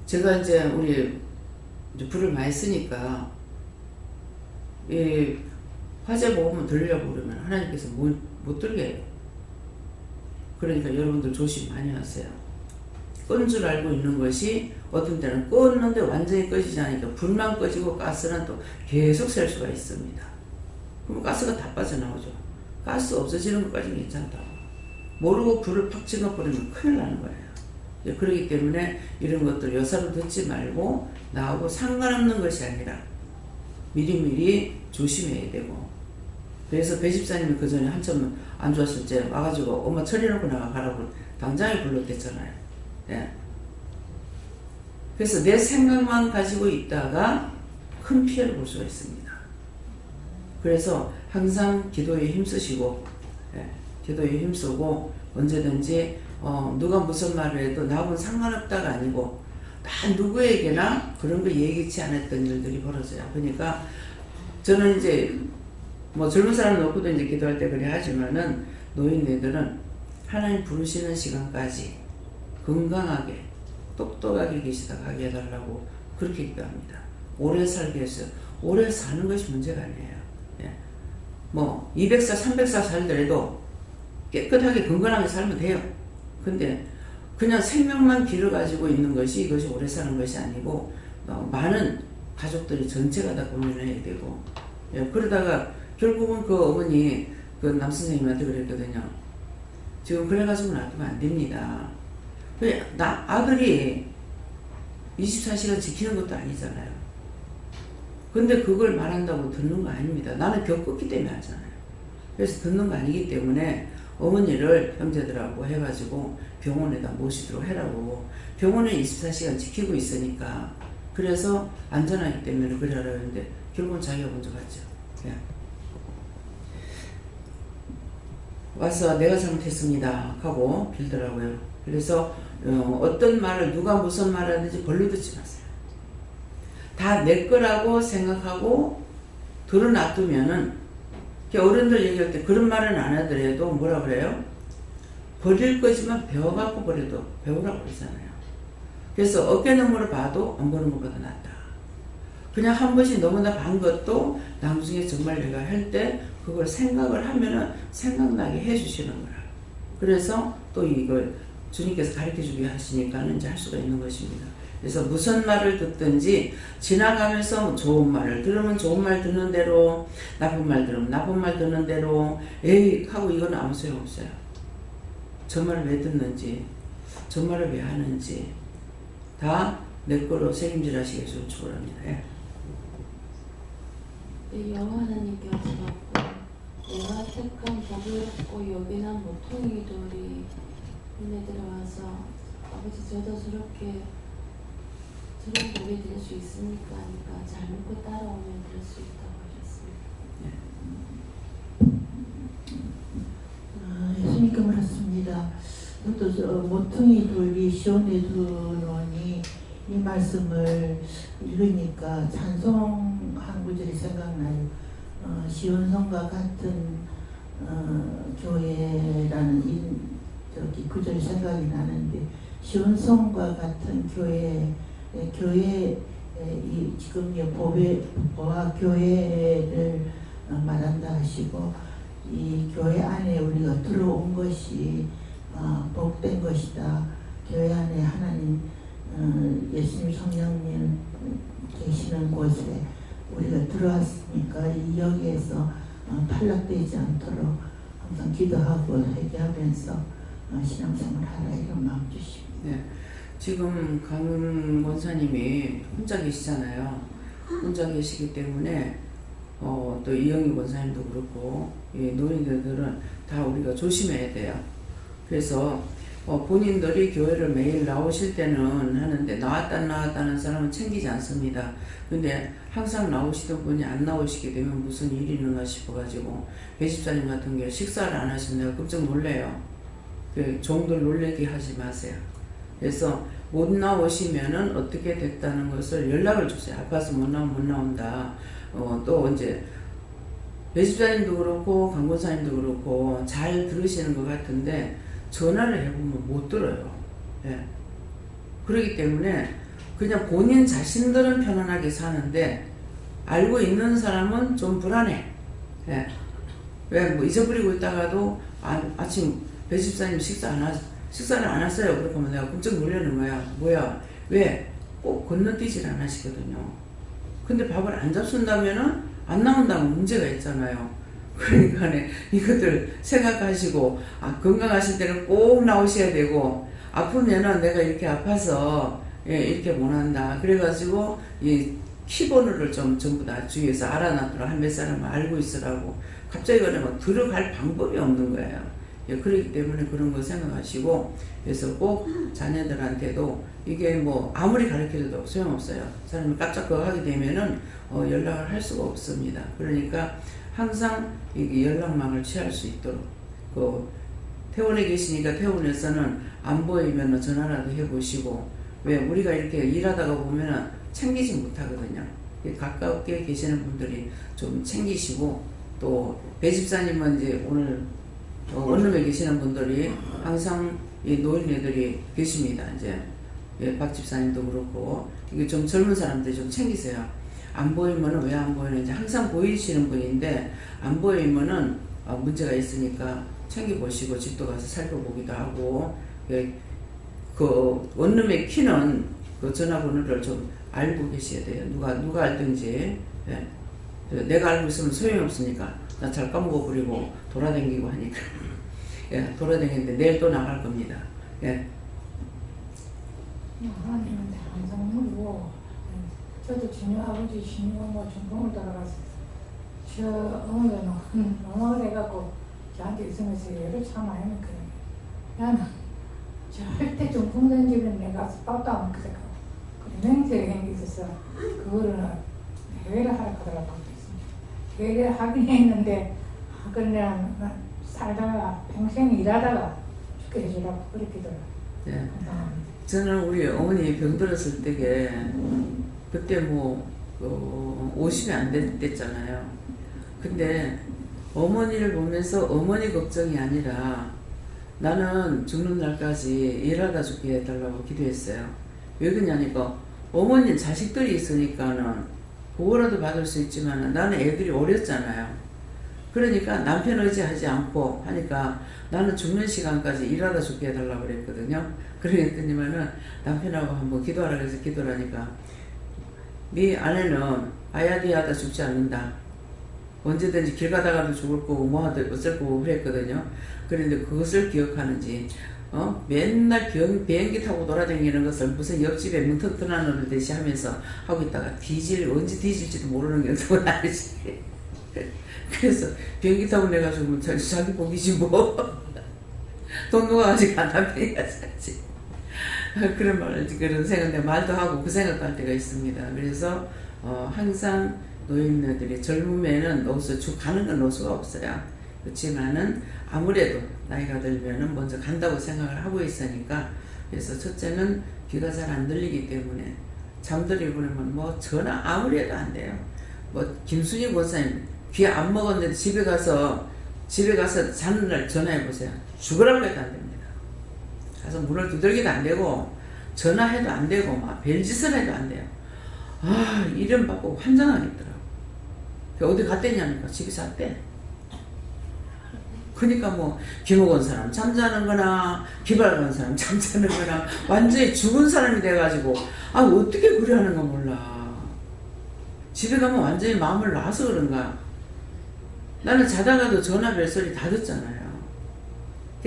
제가 이제 우리 이제 불을 많이 쓰니까 이 화재 보험을 들으려고 그러면 하나님께서 못 들게 해요. 그러니까 여러분들 조심 많이 하세요. 끈 줄 알고 있는 것이 어떤 때는 껐는데 완전히 꺼지지 않으니까 불만 꺼지고 가스는 또 계속 셀 수가 있습니다. 그럼 가스가 다 빠져나오죠. 가스 없어지는 것까지는 괜찮다고. 모르고 불을 팍 찍어버리면 큰일 나는 거예요. 그렇기 때문에 이런 것들 여사로 듣지 말고 나하고 상관없는 것이 아니라 미리미리 조심해야 되고. 그래서 배 집사님이 그 전에 한참 안 좋았을 때 와가지고 엄마 처리해놓고 나가라고 당장에 불렀댔잖아요. 예. 그래서 내 생각만 가지고 있다가 큰 피해를 볼 수가 있습니다. 그래서 항상 기도에 힘쓰시고, 예, 기도에 힘쓰고 언제든지 누가 무슨 말을 해도 나하고는 상관없다가 아니고 다 누구에게나 그런 거 예기치 않았던 일들이 벌어져요. 그러니까 저는 이제 뭐 젊은 사람 놓고도 이제 기도할 때 그래 하지만은 노인네들은 하나님 부르시는 시간까지 건강하게 똑똑하게 계시다 가게 해달라고 그렇게 기도합니다. 오래 살게 해서 오래 사는 것이 문제가 아니에요. 예. 뭐 200살 300살 살더라도 깨끗하게 건강하게 살면 돼요. 근데 그냥 생명만 길어가지고 있는 것이 이것이 오래 사는 것이 아니고 많은 가족들이 전체가 다 고민해야 되고 예. 그러다가 결국은 그 어머니 그 남선생님한테 그랬거든요. 지금 그래가지고 놔두면 안 됩니다. 아들이 24시간 지키는 것도 아니잖아요. 근데 그걸 말한다고 듣는 거 아닙니다. 나는 겪었기 때문에 하잖아요. 그래서 듣는 거 아니기 때문에 어머니를 형제들하고 해가지고 병원에다 모시도록 해라고. 병원에 24시간 지키고 있으니까. 그래서 안전하기 때문에 그래 하라고 했는데 결국은 자기가 먼저 갔죠. 예. 와서 내가 잘못했습니다 하고 빌더라고요. 그래서 어떤 말을 누가 무슨 말을 하든지 벌로 듣지 마세요. 다 내 거라고 생각하고 들어놔두면은 어른들 얘기할 때 그런 말은 안 하더라도 뭐라 그래요? 버릴 거지만 배워갖고 버려도 배우라고 그러잖아요. 그래서 어깨 너머로 봐도 안 보는 것보다 낫다. 그냥 한 번씩 너무나 반 것도 나중에 정말 내가 할 때 그걸 생각을 하면은 생각나게 해주시는 거라. 그래서 또 이걸 주님께서 가르쳐주게 하시니까는 이제 할 수가 있는 것입니다. 그래서 무슨 말을 듣든지 지나가면서 좋은 말을 들으면 좋은 말 듣는 대로, 나쁜 말 들으면 나쁜 말 듣는 대로, 에이 하고 이건 아무 소용 없어요. 저 말을 왜 듣는지, 저 말을 왜 하는지 다 내 거로 책임질 하시겠어요. 축원합니다. 예. 여호와 하나님께 하시고 내가 택한 복을 여기는 모퉁이돌이 눈에 들어와서 아버지 저도 저런 복이 될 수 있습니까? 하니까 잘 먹고 따라오면 될 수 있다고 하셨습니다. 예수님께 물었습니다. 또 모퉁이돌이 시온에 두노니 이 말씀을 읽으니까 찬송 한 구절이 생각나요. 시온성과 같은 교회라는 저기 구절이 생각이 나는데 시온성과 같은 교회 지금 보아 교회를 말한다 하시고 이 교회 안에 우리가 들어온 것이 복된 것이다. 교회 안에 하나님 예수님 성령님 계시는 곳에 우리가 들어왔으니까 이 여기에서 탈락되지 않도록 항상 기도하고 회개하면서 신앙생활 하라 이런 마음 주십니다. 네. 지금 강 권사님이 혼자 계시잖아요. 혼자 계시기 때문에 또 이영희 권사님도 그렇고 노인들은 다 우리가 조심해야 돼요. 그래서 본인들이 교회를 매일 나오실 때는 하는데 나왔다는 사람은 챙기지 않습니다. 근데 항상 나오시던 분이 안 나오시게 되면 무슨 일이 있는가 싶어가지고 배집사님 같은 경우 식사를 안 하시면 내가 깜짝 놀래요. 종들 놀래게 하지 마세요. 그래서 못 나오시면은 어떻게 됐다는 것을 연락을 주세요. 아파서 못 나오면 못 나온다. 또 이제 배집사님도 그렇고 강권사님도 그렇고 잘 들으시는 것 같은데 전화를 해보면 못 들어요. 예. 그렇기 때문에 그냥 본인 자신들은 편안하게 사는데 알고 있는 사람은 좀 불안해. 예. 왜 뭐 잊어버리고 있다가도 아침 배집사님 식사를 안 했어요. 그렇게 하면 내가 깜짝 놀라는 거야. 뭐야? 왜? 꼭 건너뛰질 안 하시거든요. 근데 밥을 안 잡순다면은 안 나온다면 문제가 있잖아요. 그러니까 이것들 생각하시고 건강하실 때는 꼭 나오셔야 되고 아프면은 내가 이렇게 아파서 이렇게 못한다. 그래가지고 이 키번호를 좀 전부 다 주위에서 알아놨더라. 한 몇 사람은 알고 있으라고. 갑자기 그러면 들어갈 방법이 없는 거예요. 그렇기 때문에 그런 거 생각하시고 그래서 꼭 자녀들한테도 이게 뭐 아무리 가르쳐줘도 소용없어요. 사람이 깜짝 하게 되면은 연락을 할 수가 없습니다. 그러니까 항상 연락망을 취할 수 있도록 퇴원에 계시니까 퇴원에서는 안 보이면 전화라도 해보시고 왜 우리가 이렇게 일하다가 보면은 챙기지 못하거든요. 가깝게 계시는 분들이 좀 챙기시고 또 배집사님은 이제 오늘 원룸에 계시는 분들이 항상 이 노인네들이 계십니다. 이제 예, 박 집사님도 그렇고 이게 좀 젊은 사람들 좀 챙기세요. 안 보이면은 왜 안 보이는지 항상 보이시는 분인데 안 보이면은 문제가 있으니까 챙겨보시고 집도 가서 살펴보기도 하고 예, 그 원룸의 키는 그 전화번호를 좀 알고 계셔야 돼요. 누가 알든지 예. 내가 알고 있으면 소용이 없으니까 나 잘 까먹어버리고 돌아다니고 하니까 예, 돌아다니는데 내일 또 나갈 겁니다. 예. 하나님한테 항상 물고 저도 진유 아버지 진유가 중풍을 따라가서 저 어머니는 너무 그래갖고 저한테 있으면서 애를 참 많이 먹거든요. 나는 절대 중풍 된 집에 내가 밥도 안 먹거든. 그 맹세가 생기셔서 그거를 해외를 하라 하더라고요. 해외를 하긴 했는데 그냥 살다가 평생 일하다가 죽게 해주라고 그렇게 더라고요. 예. 저는 우리 어머니 병들었을 때게 그때 뭐 50이 안 됐잖아요. 근데 어머니를 보면서 어머니 걱정이 아니라 나는 죽는 날까지 일하다 죽게 해달라고 기도했어요. 왜 그러냐니까 어머니는 자식들이 있으니까는 그거라도 받을 수 있지만 나는 애들이 어렸잖아요. 그러니까 남편 의지하지 않고 하니까 나는 죽는 시간까지 일하다 죽게 해달라고 그랬거든요. 그랬더니만은 남편하고 한번 기도하라 그래서 기도를 하니까 네 아내는 아야디하다 죽지 않는다. 언제든지 길 가다가도 죽을 거고 뭐 하든 어쩔 거고 그랬거든요. 그런데 그것을 기억하는지 맨날 비행기 타고 돌아다니는 것을 무슨 옆집에 뭉텅텅한 어른 듯이 하면서 하고 있다가 언제 뒤질지도 모르는 경우는 아니지. 그래서 비행기 타고 내가 죽으면 자기 복이지 뭐. 돈 녹아가지고 남편이 가져가지. 그런 생각, 내 말도 하고 그 생각도 할 때가 있습니다. 그래서 항상 노인네들이 젊음에는 가는 건 놓을 수가 없어요. 그렇지만은 아무래도 나이가 들면은 먼저 간다고 생각을 하고 있으니까 그래서 첫째는 귀가 잘 안 들리기 때문에 잠들이 그러면 뭐 전화 아무리 해도 안 돼요. 뭐 김순희 권사님 귀 안 먹었는데 집에 가서 자는 날 전화해 보세요. 죽으라고 해도 안 됩니다. 가서 문을 두들기도 안 되고 전화해도 안 되고 막 별짓을 해도 안 돼요. 이름 받고 환장하겠더라고. 어디 갔댔냐니까 집에 잤대. 그러니까 뭐 귀먹은 사람 잠자는 거나 기발한 사람 잠자는 거나 완전히 죽은 사람이 돼가지고 어떻게 그래 하는 거 몰라. 집에 가면 완전히 마음을 놔서 그런가. 나는 자다가도 전화 벨소리 다 듣잖아요.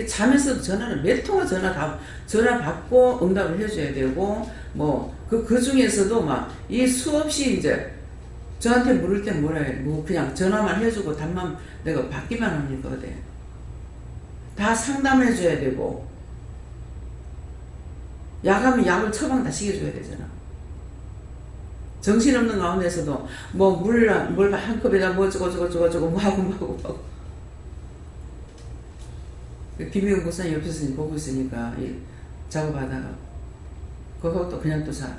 잠에서도 전화를 몇 통화 전화 받고 응답을 해줘야 되고 뭐 그 중에서도 막 이 수없이 이제 저한테 물을 땐 뭐라 해. 뭐 그냥 전화만 해주고 답만 내가 받기만 합니까 어디. 다 상담해줘야 되고 약하면 약을 처방 다 시켜줘야 되잖아. 정신없는 가운데서도 뭐 물 한 컵에다 뭐 저거 뭐 하고 김희영 목사님 옆에서 보고 있으니까 작업하다가 그것도 그냥 또 자.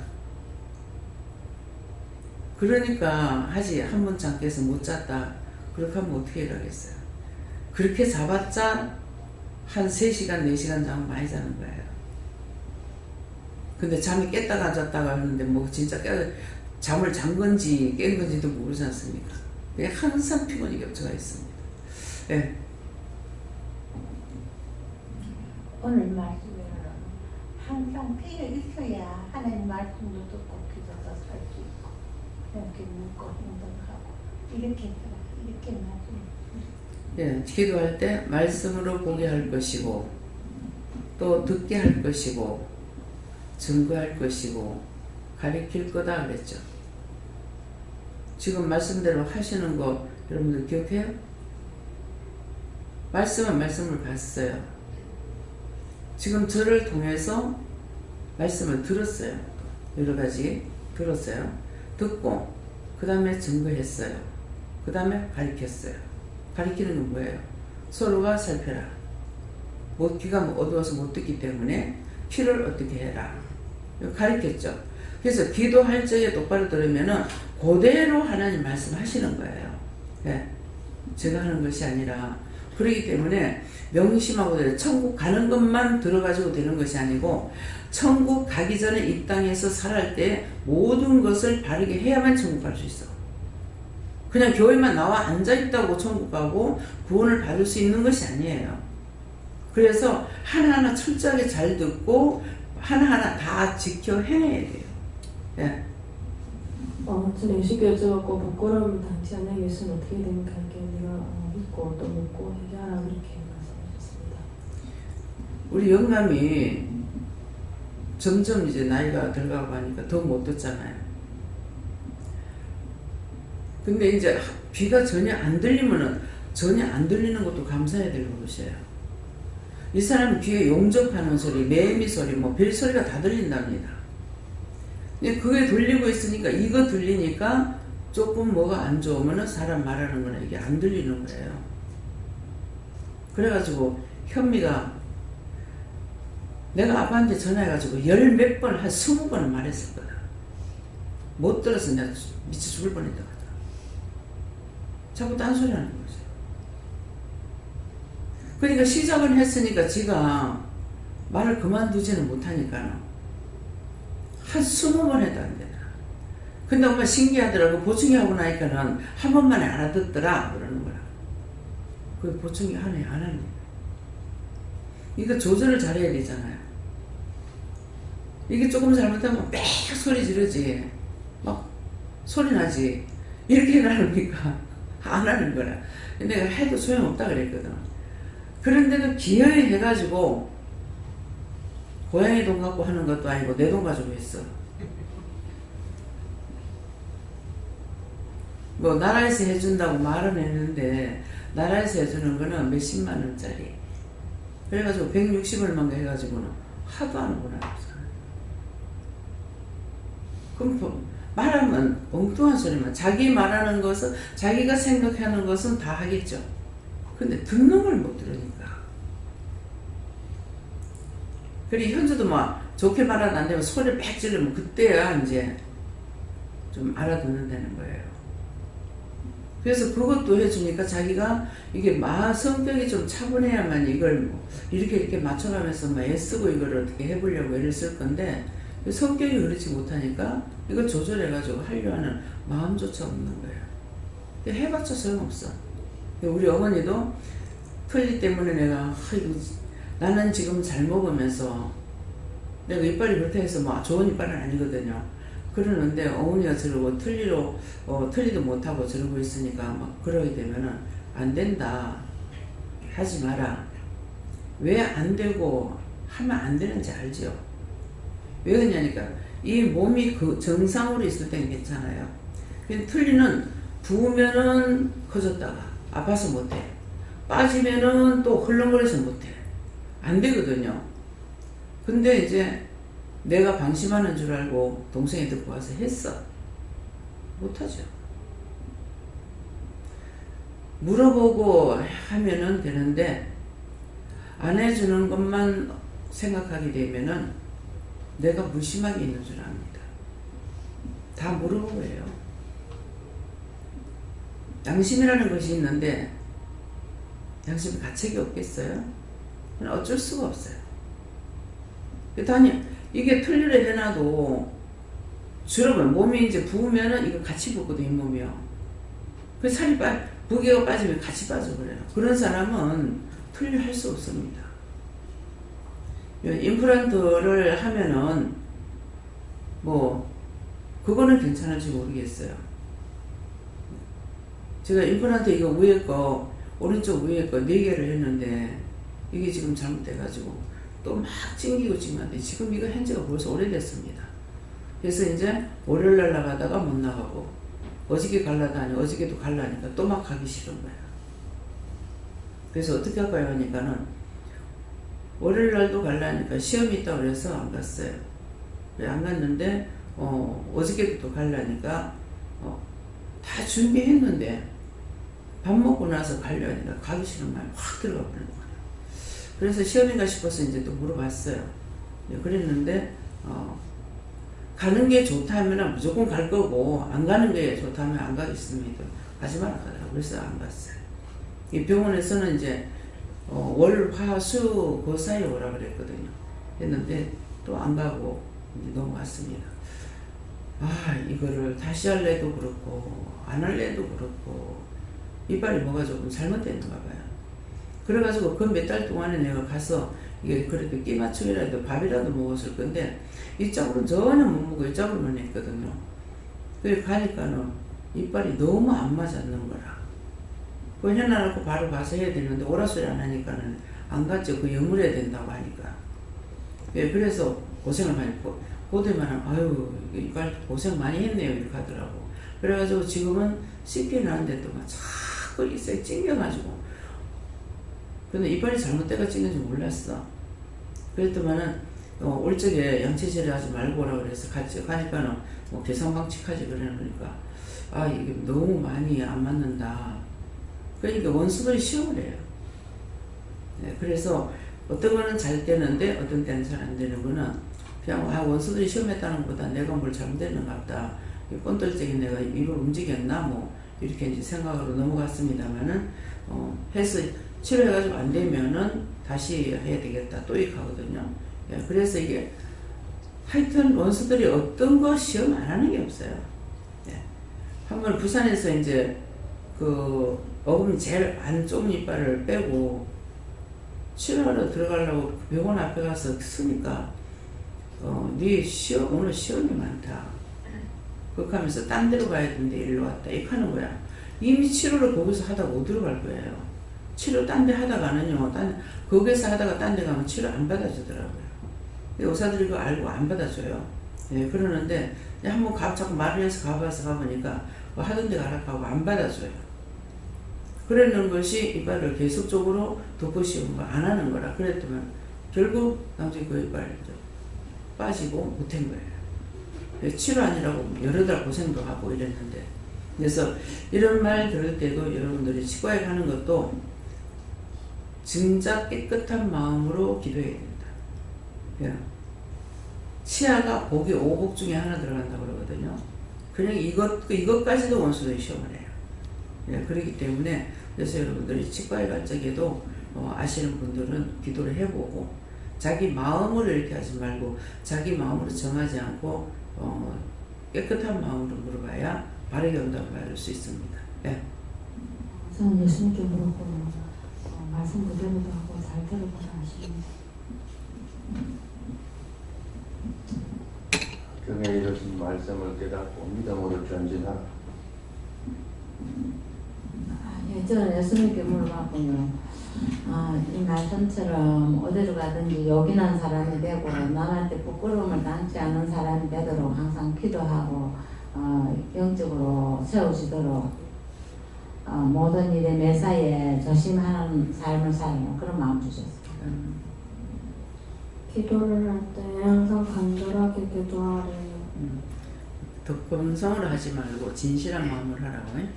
그러니까 하지 한 번 잠께서 못 잤다. 그렇게 하면 어떻게 일하겠어요. 그렇게 자봤자 한 3시간 4시간 자면 많이 자는 거예요. 근데 잠이 깼다가 잤다가 하는데 뭐 진짜 잠을 잔 건지 깬 건지도 모르지 않습니까? 그냥 항상 피곤이 겹쳐가 있습니다. 네. 오늘 말씀에는 항상 피가 있어야 하나님 말씀도 듣고 기도도 살 수 있고 이렇게 묻고 행동하고 이렇게 말씀. 예, 기도할 때 말씀으로 보게 할 것이고 또 듣게 할 것이고 증거할 것이고 가리킬 거다 그랬죠. 지금 말씀대로 하시는 거 여러분들 기억해요? 말씀은 말씀을 봤어요. 지금 저를 통해서 말씀을 들었어요. 여러 가지 들었어요. 듣고 그 다음에 증거했어요. 그 다음에 가르쳤어요. 가르치는 건 뭐예요? 서로가 살펴라. 귀가 어두워서 못 듣기 때문에 귀를 어떻게 해라. 가르쳤죠. 그래서 기도할 적에 똑바로 들으면은 그대로 하나님 말씀하시는 거예요. 네. 제가 하는 것이 아니라, 그렇기 때문에 명심하고 돼요. 천국 가는 것만 들어가지고 되는 것이 아니고, 천국 가기 전에 이 땅에서 살아갈 때 모든 것을 바르게 해야만 천국 갈 수 있어. 그냥 교회만 나와 앉아있다고 천국 가고 구원을 받을 수 있는 것이 아니에요. 그래서 하나하나 철저하게 잘 듣고 하나하나 다 지켜 행해야 돼요. 예. 저는 예수께 여쭤봤고 부끄러움을 당치 않는 예수는 어떻게 됩니까? 내가 믿고 또 묻고 해결하라 그렇게 말씀하셨습니다. 우리 영감이 점점 이제 나이가 들어가고 하니까 더 못 듣잖아요. 근데 이제 귀가 전혀 안 들리면은 전혀 안 들리는 것도 감사해야 될 것이에요. 이 사람은 귀에 용접하는 소리, 매미 소리, 뭐 별소리가 다 들린답니다. 근데 그게 들리고 있으니까 이거 들리니까 조금 뭐가 안 좋으면은 사람 말하는 거는 이게 안 들리는 거예요. 그래가지고 현미가 내가 아빠한테 전화해가지고 열 몇 번, 한 20번은 말했었거든. 못 들어서 내가 미쳐 죽을 뻔했다. 자꾸 딴소리 하는 거죠. 그러니까 시작을 했으니까 지가 말을 그만두지는 못하니까 한 20번 해도 안 되나. 근데 엄마 신기하더라고. 보충이 하고 나니까는 한 번만에 알아듣더라 그러는 거야. 그 보충이 하네 안 하네. 이거 조절을 잘해야 되잖아요. 이게 조금 잘못하면 빽 소리 지르지. 막 소리 나지. 이렇게 나니까 안 하는 거라. 내가 해도 소용없다 그랬거든. 그런데도 기어이 해가지고 고양이 돈 갖고 하는 것도 아니고 내 돈 가지고 했어. 뭐 나라에서 해준다고 말은 했는데 나라에서 해주는 거는 몇십만 원짜리. 그래가지고 160얼마인가 해가지고는 하도 안 하구나. 그럼 말하면 엉뚱한 소리만. 자기 말하는 것은 자기가 생각하는 것은 다 하겠죠. 근데 듣는 걸 못 들으니까. 그리고 현주도 막 좋게 말하도 안 되면 소리를 빽 지르면 그때야 이제 좀 알아듣는다는 거예요. 그래서 그것도 해주니까 자기가 이게 성격이 좀 차분해야만 이걸 뭐 이렇게 맞춰가면서 막 애쓰고 이걸 어떻게 해보려고 애를 쓸 건데 성격이 그렇지 못하니까 이걸 조절해가지고 하려 하는 마음조차 없는 거예요. 해봤자 소용없어. 우리 어머니도 틀리 때문에 내가 나는 지금 잘 먹으면서 내가 이빨이 그렇다 해서 막 좋은 이빨은 아니거든요. 그러는데 어머니가 저러고 틀리도 못하고 저러고 있으니까 막 그러게 되면은 안 된다. 하지 마라. 왜 안 되고 하면 안 되는지 알죠? 왜 그러냐니까 이 몸이 그 정상으로 있을 때는 괜찮아요. 근데 틀리는 부으면은 커졌다가 아파서 못해. 빠지면은 또 헐렁거려서 못해. 안 되거든요. 근데 이제 내가 방심하는 줄 알고 동생이 듣고 와서 했어. 못하죠. 물어보고 하면은 되는데 안 해주는 것만 생각하게 되면은 내가 무심하게 있는 줄 압니다. 다 물어보고 해요. 양심이라는 것이 있는데 양심이 가책이 없겠어요? 어쩔 수가 없어요. 이게 틀리려 해놔도 주름을 몸이 이제 부으면은 이거 같이 붓거든, 잇몸이요. 그 살이 부기가 빠지면 같이 빠져버려요. 그런 사람은 틀려 할 수 없습니다. 임플란트를 하면은 뭐 그거는 괜찮을지 모르겠어요. 제가 임플란트 이거 위에 거 오른쪽 위에 거 4개를 했는데 이게 지금 잘못돼가지고 또 막 찡기고 찡는데 지금 이거 현재가 벌써 오래됐습니다. 그래서 이제 월요일날 나가다가 못 나가고 어저께 갈라다니 어저께도 갈라니까 또 막 가기 싫은 거야. 그래서 어떻게 할까요 하니까는 월요일날도 갈라니까 시험이 있다고 그래서 안 갔어요. 안 갔는데 어저께도 또 갈라니까 다 준비했는데 밥 먹고 나서 가려니까 가기 싫은 마음이 확 들어가 버리는 거예요. 그래서 시험인가 싶어서 이제 또 물어봤어요. 그랬는데 가는 게 좋다 하면 무조건 갈 거고 안 가는 게 좋다 하면 안 가겠습니다. 가지 마라 하더라고요. 그래서 안 갔어요. 이 병원에서는 이제 월, 화, 수 그 사이에 오라 그랬거든요. 했는데 또 안 가고 이제 넘어갔습니다. 아, 이거를 다시 할래도 그렇고 안 할래도 그렇고 이빨이 뭐가 조금 잘못됐는가 봐요. 그래가지고 그 몇 달 동안에 내가 가서 이게 그래도 끼 맞추기라도 밥이라도 먹었을 건데 이쪽으로 전혀 못 먹고 이쪽으로만 했거든요. 그래 가니까는 이빨이 너무 안 맞았는 거라. 그거 해놔놓고 바로 가서 해야 되는데 오라 소리 안 하니까는 안 갔죠. 그 여물어야 된다고 하니까. 예, 그래서 고생을 많이 했고 보더만 아유 이빨 고생 많이 했네요 이렇게 하더라고. 그래가지고 지금은 씹기는 하는데 또 막 자꾸 이빨이 찡겨가지고 근데 이빨이 잘못돼가 찡긴 줄 몰랐어. 그랬더만은 올 적에 양치질을 하지 말고 오라 그래서 같이 가니까는 뭐 개성방칙하지 그러니까 아 이게 너무 많이 안 맞는다. 그러니까 원수들이 시험을 해요. 네, 그래서 어떤 거는 잘 되는데 어떤 때는 잘 안 되는 거는 그냥 원수들이 시험했다는 것보다 내가 뭘 잘못했는가 보다. 꼰돌적인 내가 입을 움직였나 뭐 이렇게 이제 생각으로 넘어갔습니다만은 해서 치료해가지고 안 되면은 다시 해야 되겠다 또 이렇게 하거든요. 예, 그래서 이게 하여튼 원수들이 어떤 거 시험 안 하는 게 없어요. 예. 한번 부산에서 이제 그 어금 제일 안 좁은 이빨을 빼고 치료하러 들어가려고 그 병원 앞에 가서 쓰니까 네 시험 오늘 시험이 많다. 그렇게 하면서 딴 데로 가야 되는데 일로 왔다 이렇게 하는 거야. 이미 치료를 거기서 하다가 못 들어갈 거예요. 치료 딴 데 하다가는요, 거기서 하다가 딴 데 가면 치료 안 받아주더라고요. 의사들이 그거 알고 안 받아줘요. 예, 그러는데 한번 자꾸 말을 해서 가보니까 뭐 하던 데 가라고 하고 안 받아줘요. 그러는 것이 이빨을 계속적으로 덮으시는 거 안 하는 거라. 그랬더만 결국 나중에 그 이빨이 빠지고 못한 거예요. 치료 아니라고 여러 달 고생도 하고 이랬는데. 그래서 이런 말 들을 때도 여러분들이 치과에 가는 것도 진짜 깨끗한 마음으로 기도해야 된다. 예. 치아가 복이 5복 중에 하나 들어간다고 그러거든요. 그냥 이것까지도 원수들이 시험을 해요. 예, 그렇기 때문에 그래서 여러분들이 치과에 갈 적에도 아시는 분들은 기도를 해보고 자기 마음으로 이렇게 하지 말고 자기 마음으로 정하지 않고 깨끗한 마음으로 물어봐야 바르게 응답을 받을 수 있습니다. 예. 저는 예수님께 물었고 말씀 그대로도 하고 잘 들었구나 하시는 경에 이르신 말씀을 깨닫고 믿음으로 전진하라. 예, 저는 예수님께 물어봤군요. 이 말씀처럼 어디로 가든지 요긴한 사람이 되고 남한테 부끄러움을 당치 않는 사람이 되도록 항상 기도하고 영적으로 세우시도록 모든 일에 매사에 조심하는 삶을 사는 그런 마음 주셨어요. 기도를 할 때 항상 간절하게 기도하래요. 덕분성을 하지 말고 진실한 마음을 하라고 해.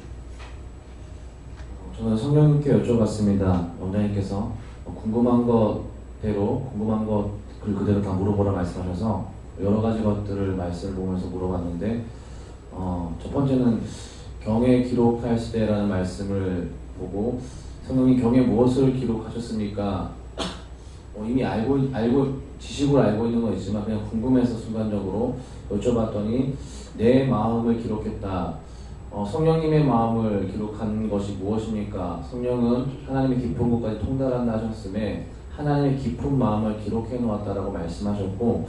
저는 성령님께 여쭤봤습니다. 원장님께서 궁금한 것대로 궁금한 것을 그대로 다 물어보라 말씀하셔서 여러 가지 것들을 말씀을 보면서 물어봤는데 첫 번째는 경에 기록할 때라는 말씀을 보고 성령님 경에 무엇을 기록하셨습니까? 이미 지식으로 알고 있는 건 있지만 그냥 궁금해서 순간적으로 여쭤봤더니 내 마음을 기록했다. 성령님의 마음을 기록한 것이 무엇입니까? 성령은 하나님의 깊은 곳까지 통달한다 하셨음에 하나님의 깊은 마음을 기록해 놓았다라고 말씀하셨고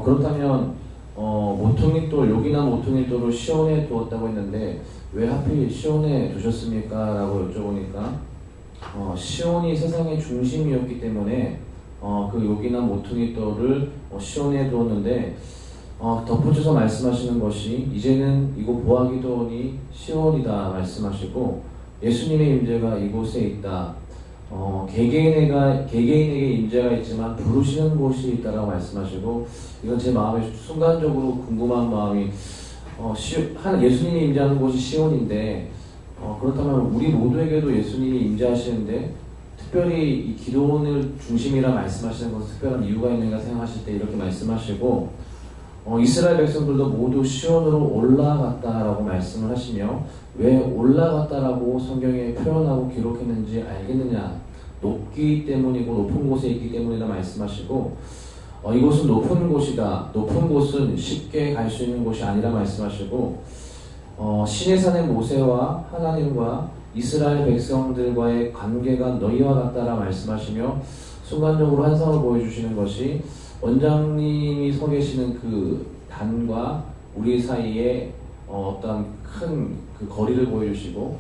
그렇다면 모퉁이돌, 요긴한 모퉁이돌을 시온에 두었다고 했는데 왜 하필 시온에 두셨습니까? 라고 여쭤보니까 시온이 세상의 중심이었기 때문에 그 요긴한 모퉁이돌을 시온에 두었는데 덧붙여서 말씀하시는 것이 이제는 이곳 보아기도원이 시온이다 말씀하시고 예수님의 임재가 이곳에 있다. 개개인에게 임재가 있지만 부르시는 곳이 있다라고 말씀하시고 이건 제 마음에 순간적으로 궁금한 마음이 예수님이 임재하는 곳이 시온인데 그렇다면 우리 모두에게도 예수님이 임재하시는데 특별히 이 기도원을 중심이라 말씀하시는 것은 특별한 이유가 있는가 생각하실 때 이렇게 말씀하시고 이스라엘 백성들도 모두 시온으로 올라갔다라고 말씀을 하시며 왜 올라갔다라고 성경에 표현하고 기록했는지 알겠느냐? 높기 때문이고 높은 곳에 있기 때문이라 말씀하시고 이곳은 높은 곳이다. 높은 곳은 쉽게 갈 수 있는 곳이 아니라 말씀하시고 시내산의 모세와 하나님과 이스라엘 백성들과의 관계가 너희와 같다라 말씀하시며 순간적으로 환상을 보여주시는 것이 원장님이 서 계시는 그 단과 우리 사이에 어떤 큰 그 거리를 보여주시고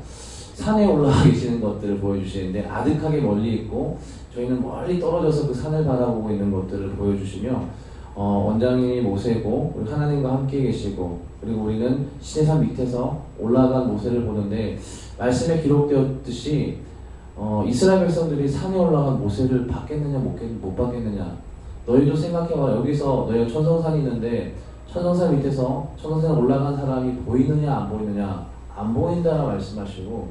산에 올라가 계시는 것들을 보여주시는데 아득하게 멀리 있고 저희는 멀리 떨어져서 그 산을 바라보고 있는 것들을 보여주시며 원장님이 모세고 우리 하나님과 함께 계시고 그리고 우리는 시내산 밑에서 올라간 모세를 보는데 말씀에 기록되었듯이 이스라엘 백성들이 산에 올라간 모세를 봤겠느냐 못 봤겠느냐 너희도 생각해봐. 여기서 너희가 천성산이 있는데 천성산 밑에서 천성산 올라간 사람이 보이느냐 안 보이느냐 안 보인다라 말씀하시고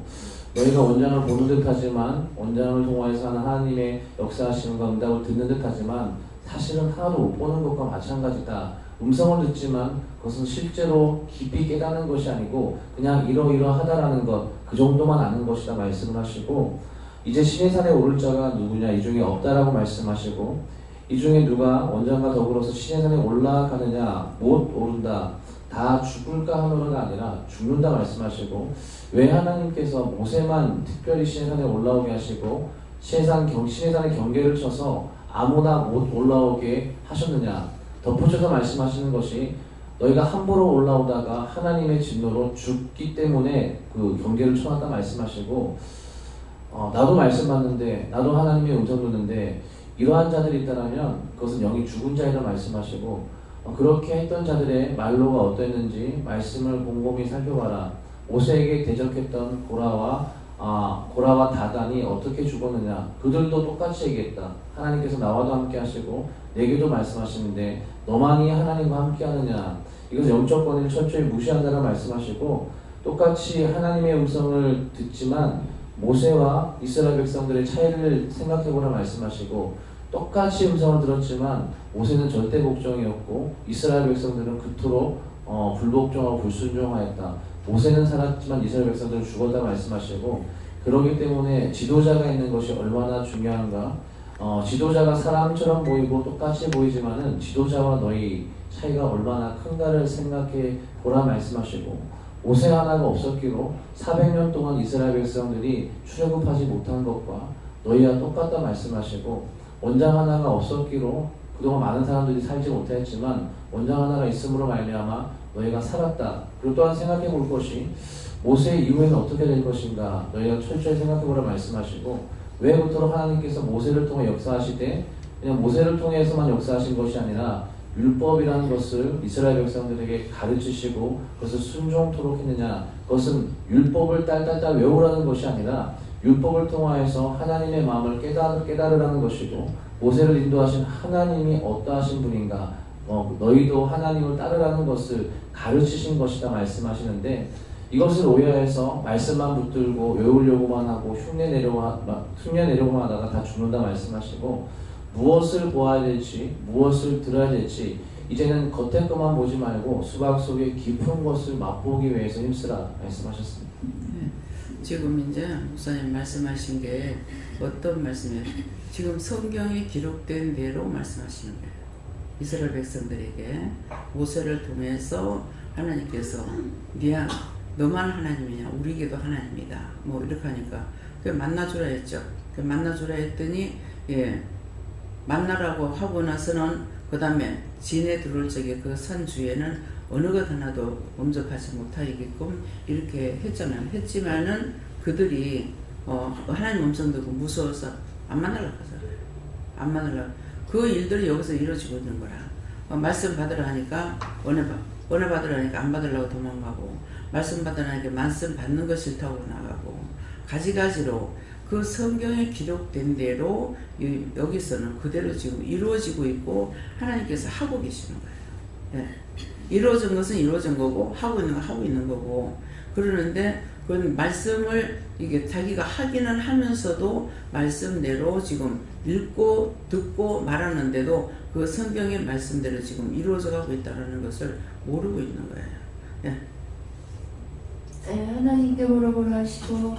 너희가 원장을 보는 듯 하지만 원장을 통하여서 하는 하나님의 역사하시는과 응답을 듣는 듯 하지만 사실은 하나도 못 보는 것과 마찬가지다. 음성을 듣지만 그것은 실제로 깊이 깨닫는 것이 아니고 그냥 이러이러하다라는 것 그 정도만 아는 것이다 말씀을 하시고 이제 시내산에 오를 자가 누구냐 이 중에 없다라고 말씀하시고 이 중에 누가 원장과 더불어서 시내산에 올라가느냐 못 오른다 다 죽을까 하노라가 아니라 죽는다 말씀하시고 왜 하나님께서 모세만 특별히 시내산에 올라오게 하시고 시내산의 경계를 쳐서 아무나 못 올라오게 하셨느냐 덧붙여서 말씀하시는 것이 너희가 함부로 올라오다가 하나님의 진노로 죽기 때문에 그 경계를 쳐놨다 말씀하시고 나도 말씀 받는데 나도 하나님의 음성 듣는데 이러한 자들이 있다면 그것은 영이 죽은 자이라 말씀하시고 그렇게 했던 자들의 말로가 어떠했는지 말씀을 곰곰이 살펴봐라. 모세에게 대적했던 고라와 다단이 어떻게 죽었느냐 그들도 똑같이 얘기했다. 하나님께서 나와도 함께 하시고 내게도 말씀하시는데 너만이 하나님과 함께 하느냐 이것은 영적 권위를 철저히 무시한다라 말씀하시고 똑같이 하나님의 음성을 듣지만 모세와 이스라엘 백성들의 차이를 생각해보라 말씀하시고 똑같이 음성을 들었지만 모세는 절대 복종이었고 이스라엘 백성들은 그토록 불복종하고 불순종하였다. 모세는 살았지만 이스라엘 백성들은 죽었다 말씀하시고 그렇기 때문에 지도자가 있는 것이 얼마나 중요한가 지도자가 사람처럼 보이고 똑같이 보이지만은 지도자와 너희 차이가 얼마나 큰가를 생각해 보라 말씀하시고 모세 하나가 없었기로 400년 동안 이스라엘 백성들이 출애굽하지 못한 것과 너희와 똑같다 말씀하시고 원장 하나가 없었기로 그동안 많은 사람들이 살지 못했지만 원장 하나가 있음으로 말미암아 너희가 살았다. 그리고 또한 생각해 볼 것이 모세 이후에는 어떻게 될 것인가 너희가 철저히 생각해 보라 말씀하시고 왜 그토록 하나님께서 모세를 통해 역사하시되 그냥 모세를 통해서만 역사하신 것이 아니라 율법이라는 것을 이스라엘 백성들에게 가르치시고 그것을 순종토록 했느냐 그것은 율법을 딸딸딸 외우라는 것이 아니라 율법을 통하여서 하나님의 마음을 깨달으라는 것이고 모세를 인도하신 하나님이 어떠하신 분인가 너희도 하나님을 따르라는 것을 가르치신 것이다 말씀하시는데 이것을 오해해서 말씀만 붙들고 외우려고만 하고 흉내 내려고만 하다가 다 죽는다 말씀하시고 무엇을 보아야 될지 무엇을 들어야 될지 이제는 겉에 것만 보지 말고 수박 속에 깊은 것을 맛보기 위해서 힘쓰라 말씀하셨습니다. 지금 이제 목사님 말씀하신 게 어떤 말씀이에요? 지금 성경에 기록된 대로 말씀하시는 거예요. 이스라엘 백성들에게 모세를 통해서 하나님께서 너만 하나님이냐 우리에게도 하나님이다 뭐 이렇게 하니까 만나주라 했죠. 만나주라 했더니 만나라고 하고 나서는 그 다음에 진에 들어올 적에 그 산 주에는 어느 것 하나도 범접하지 못하게끔 이렇게 했잖아요. 했지만은 그들이 하나님 음성 듣고 무서워서 안 만나려고 하잖아요. 안 만나려고. 그 일들이 여기서 이루어지고 있는 거라. 말씀 받으라 하니까 은혜 받으라 하니까 안 받으려고 도망가고 말씀 받으라 하니까 말씀 받는 거 싫다고 나가고 가지가지로 그 성경에 기록된 대로 여기서는 그대로 지금 이루어지고 있고 하나님께서 하고 계시는 거예요. 이루어진 것은 이루어진 거고 하고 있는 건 하고 있는 거고 그러는데 그건 말씀을 이게 자기가 하기는 하면서도 말씀대로 지금 읽고 듣고 말하는데도 그 성경의 말씀대로 지금 이루어져 가고 있다는 것을 모르고 있는 거예요. 예. 네, 하나님께 물어보라 하시고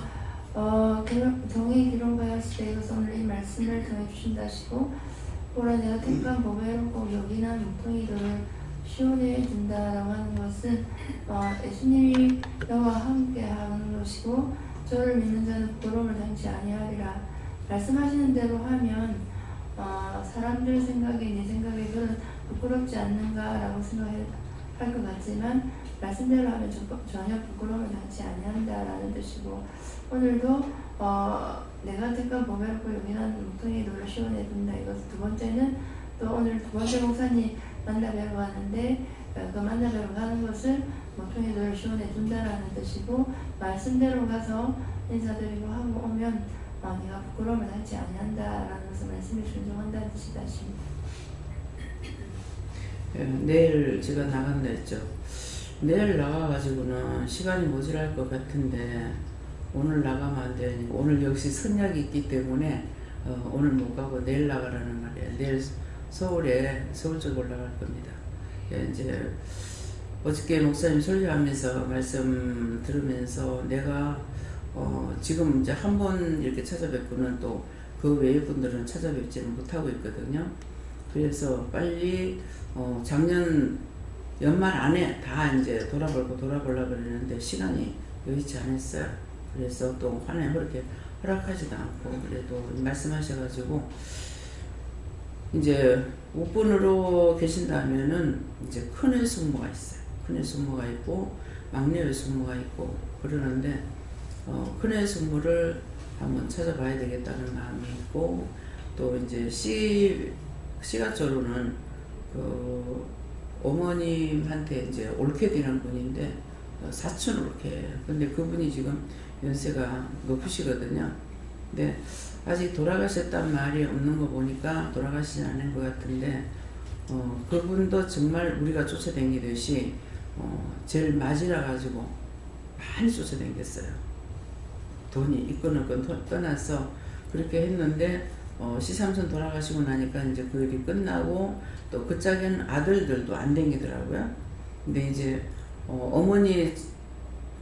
정의 기록하여 하시되 이것은 오늘 이 말씀을 통해 주신다 하시고 보라 내가 택한 보배로 꼭 여기나 뭉텅이들을 시온에 둔다라고 하는 것은 예수님이 너와 함께 하는 것이고 저를 믿는 자는 부끄러움을 당치 아니하리라 말씀하시는 대로 하면 사람들 생각에 내 생각에 그는 부끄럽지 않는가라고 생각할 것 같지만 말씀대로 하면 전혀 부끄러움을 당치 아니한다라는 뜻이고 오늘도 내가 택한 보배롭고 요긴한 뭉텅이 돌을 시온에 둔다. 이것 두 번째는 또 오늘 두 번째 목사님 만나뵈러 가는데 그 만나뵈러 가는 것을 뭉텅이 돌을 시온에 둔다라는 뜻이고 말씀대로 가서 인사드리고 하고 오면 네가 부끄러움을 당치 아니한다라는 것을 말씀에 순종한다는 뜻이다. 예, 내일 제가 나간다 했죠. 내일 나가가지고는 시간이 모자랄 것 같은데 오늘 나가면 안 되니까 오늘 역시 선약이 있기 때문에 오늘 못 가고 내일 나가라는 말이에요. 내일 서울 쪽 올라갈 겁니다. 예, 이제 어저께 목사님 설교하면서 말씀 들으면서 내가 지금 이제 한 번 이렇게 찾아뵙고는 또 그 외의 분들은 찾아뵙지는 못하고 있거든요. 그래서 빨리 작년 연말 안에 다 이제 돌아보려고 그러는데 시간이 여의치 않았어요. 그래서 또 그렇게 허락하지도 않고 그래도 말씀하셔가지고 이제 우분으로 계신다면은 이제 큰애 숙모가 있어요. 큰애 숙모가 있고 막내 숙모가 있고 그러는데 큰애 숙모를 한번 찾아봐야 되겠다는 마음이 있고 또 이제 시가조로는 그 어머님한테 이제 올케 되는 분인데 사촌 올케. 근데 그분이 지금 연세가 높으시거든요. 근데 아직 돌아가셨단 말이 없는 거 보니까 돌아가시지 않은 것 같은데 그분도 정말 우리가 쫓아다니듯이 제일 맞이라 가지고 많이 쫓아다녔어요. 돈이 있거나 떠나서 그렇게 했는데 시삼촌 돌아가시고 나니까 이제 그 일이 끝나고 또 그 짝에는 아들들도 안 댕기더라고요. 근데 이제 어머니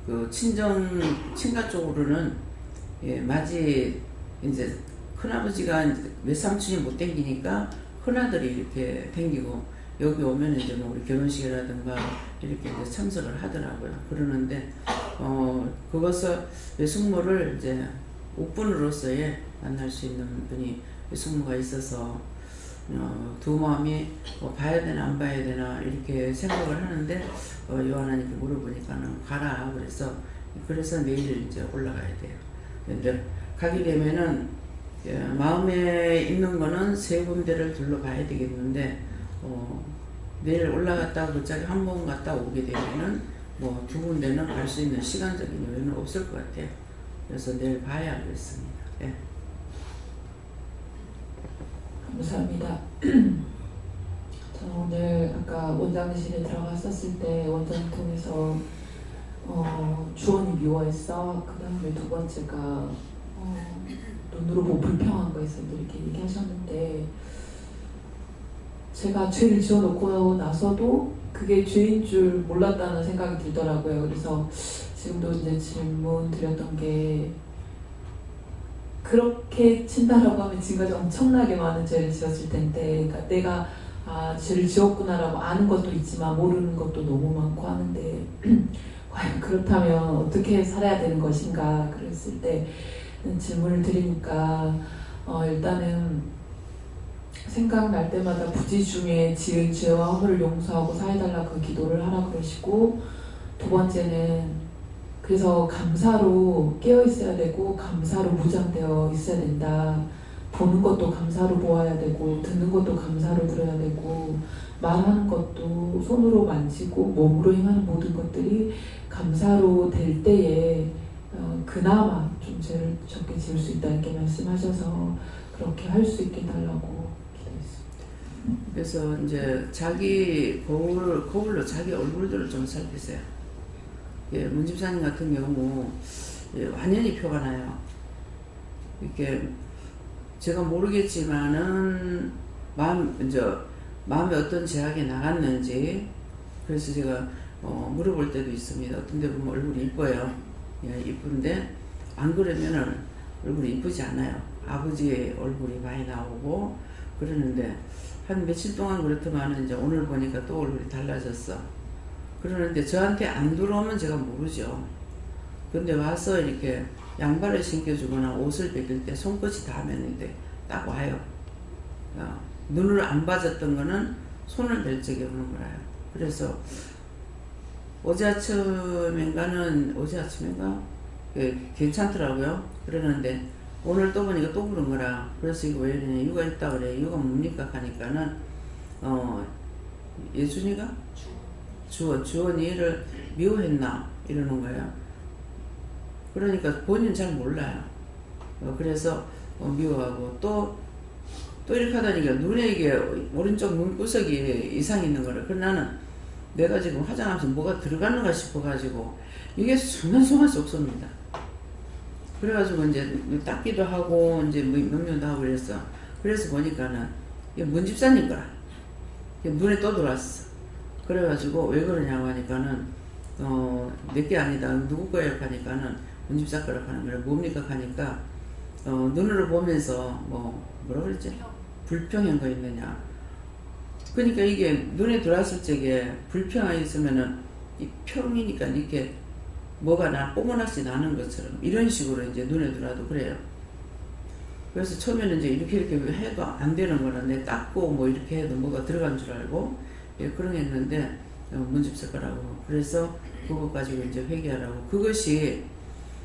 그 친가 쪽으로는 맞이 이제 큰아버지가 외삼촌이 못 댕기니까 큰아들이 이렇게 댕기고 여기 오면 이제 뭐 우리 결혼식이라든가 이렇게 이제 참석을 하더라고요. 그러는데 그것을 외숙모를 이제 우분으로서의 만날 수 있는 분이 외숙모가 있어서 두 마음이 봐야 되나 안 봐야 되나 이렇게 생각을 하는데 요한하니까 물어보니까는 가라. 그래서 내일 이제 올라가야 돼요. 근데 가게 되면은 마음에 있는 거는 세 군데를 둘러봐야 되겠는데 내일 올라갔다가 그짝에 한 번 갔다 오게 되면은 뭐 두 군데는 갈 수 있는 시간적인 여유는 없을 것 같아요. 그래서 내일 봐야 하겠습니다. 예. 감사합니다. 저는 오늘 아까 원장실에 들어갔었을 때 원장 통해서 주원이 미워했어. 그 다음에 두 번째가 눈으로 뭐 불평한 거 있었는데 이렇게 얘기하셨는데 제가 죄를 지어놓고 나서도 그게 죄인 줄 몰랐다는 생각이 들더라고요. 그래서 지금도 이제 질문 드렸던 게 그렇게 친다라고 하면 지금까지 엄청나게 많은 죄를 지었을 텐데 그러니까 내가 죄를 지었구나라고 아는 것도 있지만 모르는 것도 너무 많고 하는데 과연 그렇다면 어떻게 살아야 되는 것인가 그랬을 때 질문을 드리니까 일단은 생각날 때마다 부지 중에 지은 죄와 허물을 용서하고 사해달라 그 기도를 하라 그러시고 두 번째는 그래서 감사로 깨어 있어야 되고 감사로 무장되어 있어야 된다. 보는 것도 감사로 보아야 되고 듣는 것도 감사로 들어야 되고 말하는 것도 손으로 만지고 몸으로 행하는 모든 것들이 감사로 될 때에 그나마 좀 죄를 적게 지을 수 있다는 게 말씀하셔서 그렇게 할 수 있게 달라고 기도했습니다. 그래서 이제 자기 거울로 자기 얼굴들을 좀 살피세요. 문집사님 같은 경우 완전히 표가 나요. 이렇게 제가 모르겠지만은 마음에 어떤 제약이 나갔는지 그래서 제가 물어볼 때도 있습니다. 어떤 데 보면 얼굴이 이뻐요. 예, 이쁜데 안 그러면은 얼굴이 이쁘지 않아요. 아버지의 얼굴이 많이 나오고 그러는데 한 며칠 동안 그렇더만은 이제 오늘 보니까 또 얼굴이 달라졌어. 그러는데 저한테 안 들어오면 제가 모르죠. 근데 와서 이렇게 양발을 신겨주거나 옷을 벗길 때 손끝이 닿으면 딱 와요. 눈을 안 봐줬던 거는 손을 댈 적이 오는 거라요. 그래서 어제 아침인가 괜찮더라고요. 그러는데 오늘 또 보니까 또 그런 거라. 그래서 이거 왜 이러냐, 이유가 있다 그래. 이유가 뭡니까 하니까는 예준이가 주원이 얘를 미워했나 이러는 거예요. 그러니까 본인 잘 몰라요. 그래서 미워하고 또 이렇게 하다니까 눈에 이게 오른쪽 눈구석이 이상이 있는 거라. 그래 나는 내가 지금 화장하면서 뭐가 들어가는가 싶어가지고 이게 순간순간 쏙 쏩니다. 그래가지고 이제 닦기도 하고 이제 명료도 하고 그랬어. 그래서 보니까는 이게 뭔 집사님 거라. 눈에 또 들어왔어. 그래가지고 왜 그러냐고 하니까는 내게 아니다. 누구 거예요? 하니까는 뭔 집사 거라고 하는 거라. 뭡니까? 하니까 눈으로 보면서 뭐라 그랬지? 불평한 거 있느냐. 그러니까 이게 눈에 들어왔을 적에 불평이 있으면은 이 평이니까 이렇게 뭐가 뽀문하시 나는 것처럼 이런 식으로 이제 눈에 들어와도 그래요. 그래서 처음에는 이제 이렇게 해도 안 되는 거라 내 닦고 뭐 이렇게 해도 뭐가 들어간 줄 알고 예, 그런 게 있는데 문집쓸 거라고. 그래서 그거 가지고 이제 회개하라고. 그것이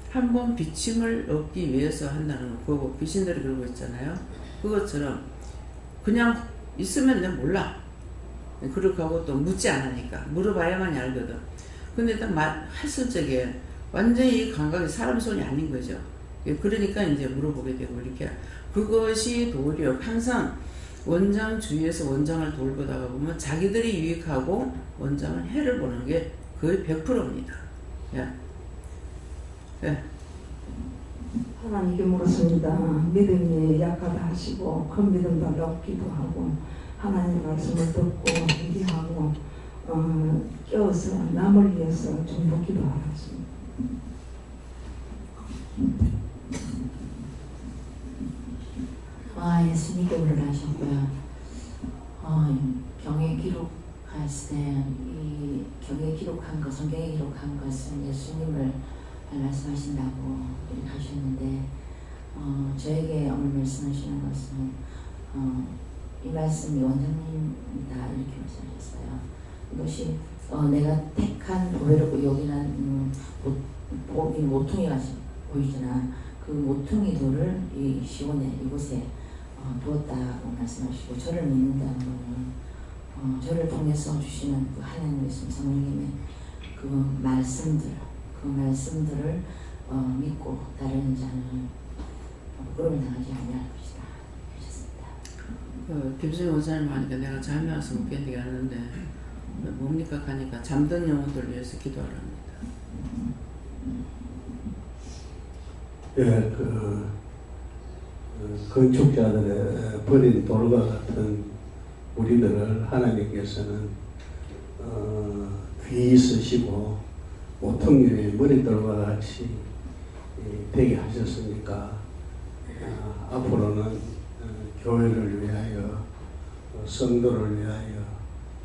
한번 비침을 얻기 위해서 한다는 거. 그거 귀신들이 그러고 있잖아요. 그것처럼 그냥 있으면 내가 몰라. 그렇게 하고 또 묻지 않으니까. 물어봐야만이 알거든. 근데 딱 했을 적에 완전히 이 감각이 사람 손이 아닌 거죠. 그러니까 이제 물어보게 되고 이렇게. 그것이 도리어 항상 원장 주위에서 원장을 돌보다가 보면 자기들이 유익하고 원장은 해를 보는 게 거의 100%입니다. 예. 예. 하나님께 물었습니다. 믿음이 약하다 하시고 그 믿음도 높기도 하고 하나님 말씀을 듣고 회개하고 깨어서 남을 위해서 좀 기도하겠습니다. 예수님께 올라가셨고요. 경에 기록했을 때 이 경에 기록한 것, 성경에 기록한 것은 예수님을 말씀하신다고 이렇게 하셨는데 저에게 오늘 말씀하시는 것은 이 말씀이 원장님이다 이렇게 말씀하셨어요. 이것이 내가 택한 보배롭고 여기는 모퉁이 같이 보이잖아. 그 모퉁이돌을 이 시온에 이곳에 두었다고 말씀하시고 저를 믿는다는 것은 저를 통해서 주시는 그 하나님의 말씀, 성령님의 그 말씀들을 믿고 다른 자는 부끄러움을 당하지 아니할 것이다 하셨습니다. 김수희 원사님 하니까 내가 잠이 와서 못 견디겠는데 뭡니까 하니까 잠든 영혼들 위해서 기도하랍니다. 예, 건축자들의 버린 돌과 같은 우리들을 하나님께서는 귀히 쓰시고 모퉁이의 머릿돌과 같이 되게 하셨으니까 앞으로는 교회를 위하여 성도를 위하여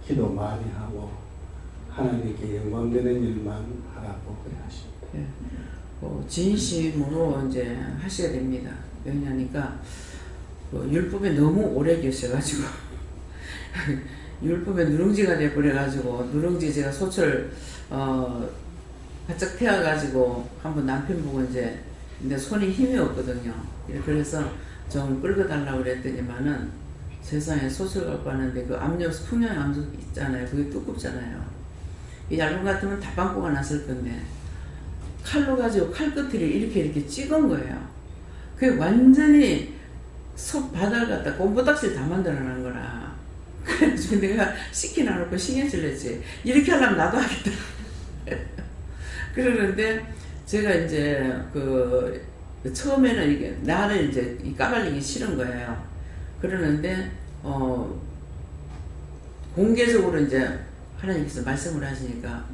기도 많이 하고 하나님께 영광되는 일만 하라고 그래 하십니다. 예. 진심으로 이제 하셔야 됩니다. 왜냐니까 율법에 너무 오래 계셔가지고 율법에 누룽지가 돼버려가지고 누룽지 제가 소철 바짝 태워가지고 한번 남편 보고 이제 근데 손이 힘이 없거든요. 그래서 좀 끌어달라고 그랬더니만은 세상에 소철 갖고 왔는데 그 압력 풍량 압력 있잖아요. 그게 두껍잖아요. 이 얇은 것 같으면 다 빵꾸가 났을 건데 칼로 가지고 칼끝을 이렇게 찍은 거예요. 그게 완전히 속 바닥을 갖다 꼼보닥실 다 만들어 놓은 거라. 그래가지고 내가 시키놔놓고 신경질 냈지. 이렇게 하려면 나도 하겠다. 그러는데 제가 이제 처음에는 이게 나를 이제 까발리기 싫은 거예요. 그러는데 공개적으로 이제 하나님께서 말씀을 하시니까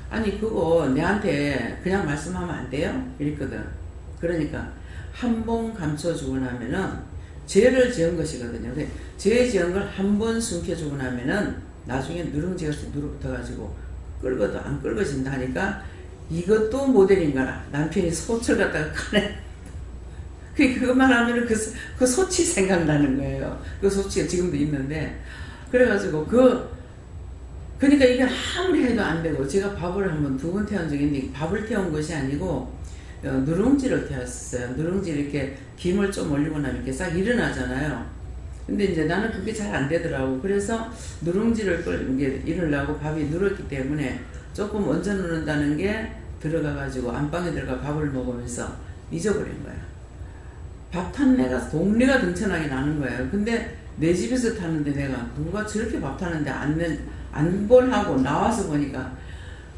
아니 그거 내한테 그냥 말씀하면 안 돼요? 이랬거든. 그러니까 한 번 감춰주고 나면은 죄를 지은 것이거든요. 죄 지은 걸 한 번 숨겨주고 나면은 나중에 누룽지가 누르붙어가지고 끌고도 안 끌어진다 하니까 이것도 모델인 거라. 남편이 소철 갖다가 가네. 그것만 하면은 그 소치 생각나는 거예요. 그 소치가 지금도 있는데. 그래가지고 그러니까 이게 아무리 해도 안 되고 제가 밥을 한번 2번 태운 적이 있는데 밥을 태운 것이 아니고 누룽지를 태웠어요. 누룽지 이렇게 김을 좀 올리고 나면 이렇게 싹 일어나잖아요. 근데 이제 나는 그게 잘 안 되더라고. 그래서 누룽지를 일으려고 밥이 눌었기 때문에 조금 얹어 놓는다는 게 들어가가지고 안방에 들어가 밥을 먹으면서 잊어버린 거야. 밥 탄 내가 동네가 등천하게 나는 거예요. 근데 내 집에서 탔는데 내가 누가 저렇게 밥 타는데 안 볼하고 나와서 보니까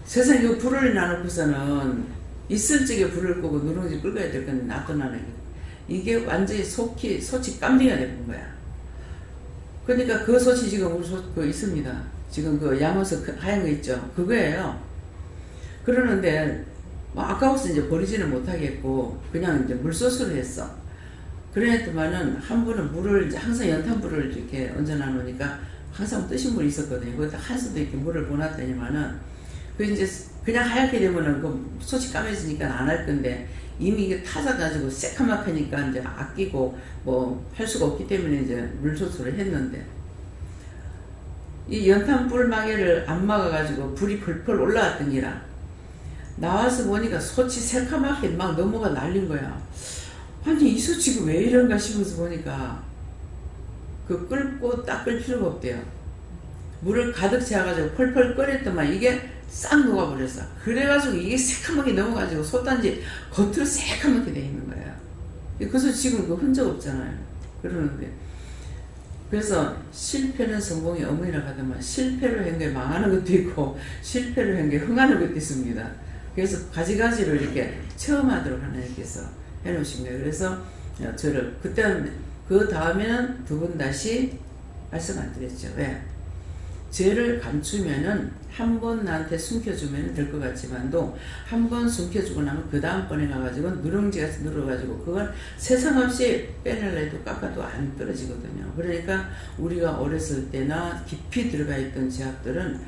세상에 그 불을 놔놓고서는 있을 적에 불을 끄고 누룽지 끓여야 될 건데 놔둬나는 이게 완전히 소치 깜딩이 돼본 거야. 그러니까 그 소치 지금 우리 그 있습니다. 지금 그 양호석 하얀 거 있죠. 그거예요. 그러는데 뭐 아까워서 이제 버리지는 못하겠고 그냥 이제 물소스를 했어. 그랬더만은 한 분은 물을 이제 항상 연탄불을 이렇게 얹어놔 놓으니까 항상 뜨신 물이 있었거든요. 거기다 한 수도 이렇게 물을 부어놨더니만은 그 이제 그냥 하얗게 되면은 그 소치 까매지니까 안 할 건데 이미 이게 타져가지고 새카맣으니까 이제 아끼고 뭐 할 수가 없기 때문에 이제 물소스를 했는데 이 연탄불 마개를 안 막아가지고 불이 펄펄 올라왔더니라 나와서 보니까 소치 새카맣게 막 넘어가 날린 거야. 아니 이 소치가 왜 이런가 싶어서 보니까 그 끓고 닦을 필요가 없대요. 물을 가득 채워가지고 펄펄 끓였더만 이게 싹 녹아버렸어. 그래가지고 이게 새카맣게 넘어가지고 솥단지 겉으로 새카맣게 돼 있는 거예요. 그래서 지금 그 흔적 없잖아요. 그러는데 그래서 실패는 성공의 어머니라 하더만 실패로 한 게 망하는 것도 있고 실패로 한 게 흥하는 것도 있습니다. 그래서 가지가지를 이렇게 체험하도록 하나님께서 해놓으신 거예요. 그래서 저를 그때는 그 다음에는 2번 다시 말씀 안 드렸죠. 왜? 죄를 감추면은 한 번 나한테 숨겨주면 될 것 같지만도 한 번 숨겨주고 나면 그 다음번에 가가지고 누룽지같이 눌러가지고 그걸 세상 없이 빼내려 해도 깎아도 안 떨어지거든요. 그러니까 우리가 어렸을 때나 깊이 들어가 있던 죄악들은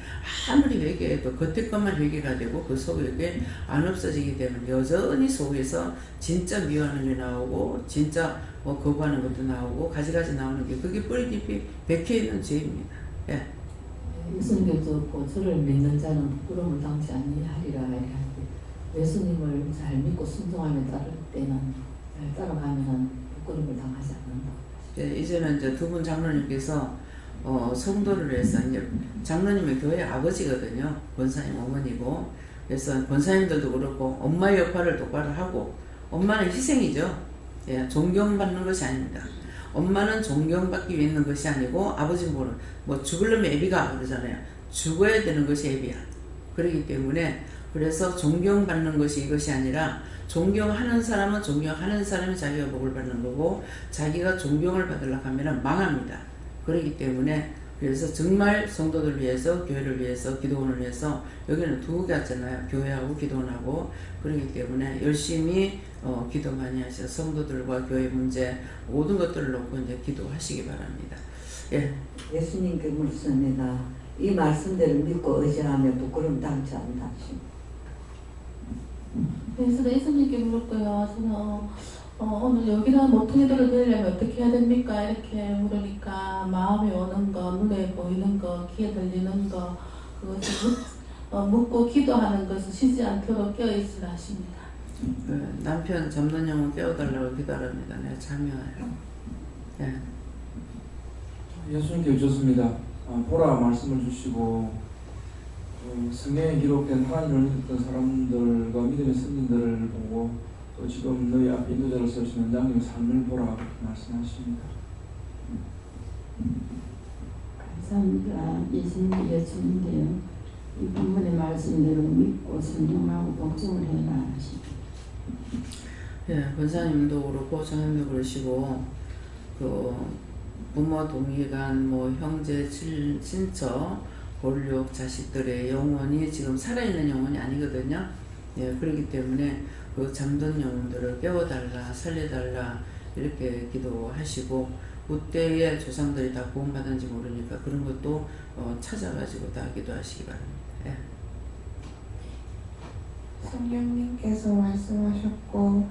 아무리 회개해도 겉에 것만 회개가 되고 그 속에 안 없어지기 때문에 여전히 속에서 진짜 미워하는 게 나오고 진짜 뭐 거부하는 것도 나오고 가지가지 나오는 게 그게 뿌리 깊이 박혀있는 죄입니다. 예. 예수님께서 저를 믿는 자는 부끄러움을 당치 아니하리라 이렇게 하는데 예수님을 잘 믿고 순종하며 따를 때는 따라가면 부끄러움을 당하지 않는다. 네, 이제는 이제 2분 장로님께서 성도를 해서 이제 장로님의 교회 아버지거든요. 권사님 어머니고 그래서 권사님들도 그렇고 엄마의 역할을 똑바로 하고 엄마는 희생이죠. 예, 존경받는 것이 아닙니다. 엄마는 존경받기 위해 있는 것이 아니고 아버지는 뭐 죽으려면 애비가 그러잖아요. 죽어야 되는 것이 애비야. 그렇기 때문에 그래서 존경받는 것이 이것이 아니라 존경하는 사람은 존경하는 사람이 자기가 복을 받는 거고 자기가 존경을 받으려고 하면 망합니다. 그렇기 때문에 그래서 정말 성도들 위해서 교회를 위해서 기도원을 위해서 여기는 2개 왔잖아요. 교회하고 기도원하고 그렇기 때문에 열심히 기도 많이 하셔서 성도들과 교회 문제 모든 것들을 놓고 이제 기도하시기 바랍니다. 예. 예수님께 묻습니다. 이 말씀대로 믿고 의지하며 부끄러움 당치 않다. 그래서 예수님께 물었고요. 저는 오늘 여기다 모퉁이돌을 드리려면 어떻게 해야 됩니까? 이렇게 물으니까 마음에 오는 거, 눈에 보이는 거, 귀에 들리는 거 그것을 묻고 기도하는 것을 쉬지 않도록 깨어있으라 하십니다. 남편 잠든 영혼 깨워달라고 기도합니다. 내가 참여해요. 예. 예수님께 여쭙습니다. 보라 말씀을 주시고 성경에 기록된 하나님을 믿었던 사람들과 믿음의 선진들을 보고 또 지금 너희 앞에 인도자로 서신 원장님의 삶을 보라 그렇게 말씀하십니다. 감사합니다. 예수님께 여쭙는데요. 이 본문의 말씀대로 믿고 순종하고 복종을 해라 하십니다. 예, 권사님도 그렇고 장님도 그러시고 부모, 동의간, 뭐 형제, 친척, 골육, 자식들의 영혼이 지금 살아있는 영혼이 아니거든요. 예, 그렇기 때문에 그 잠든 영혼들을 깨워달라, 살려달라 이렇게 기도하시고 그때의 조상들이 다 구원받은지 모르니까 그런 것도 찾아가지고 다 기도하시기 바랍니다. 예. 성령님께서 말씀하셨고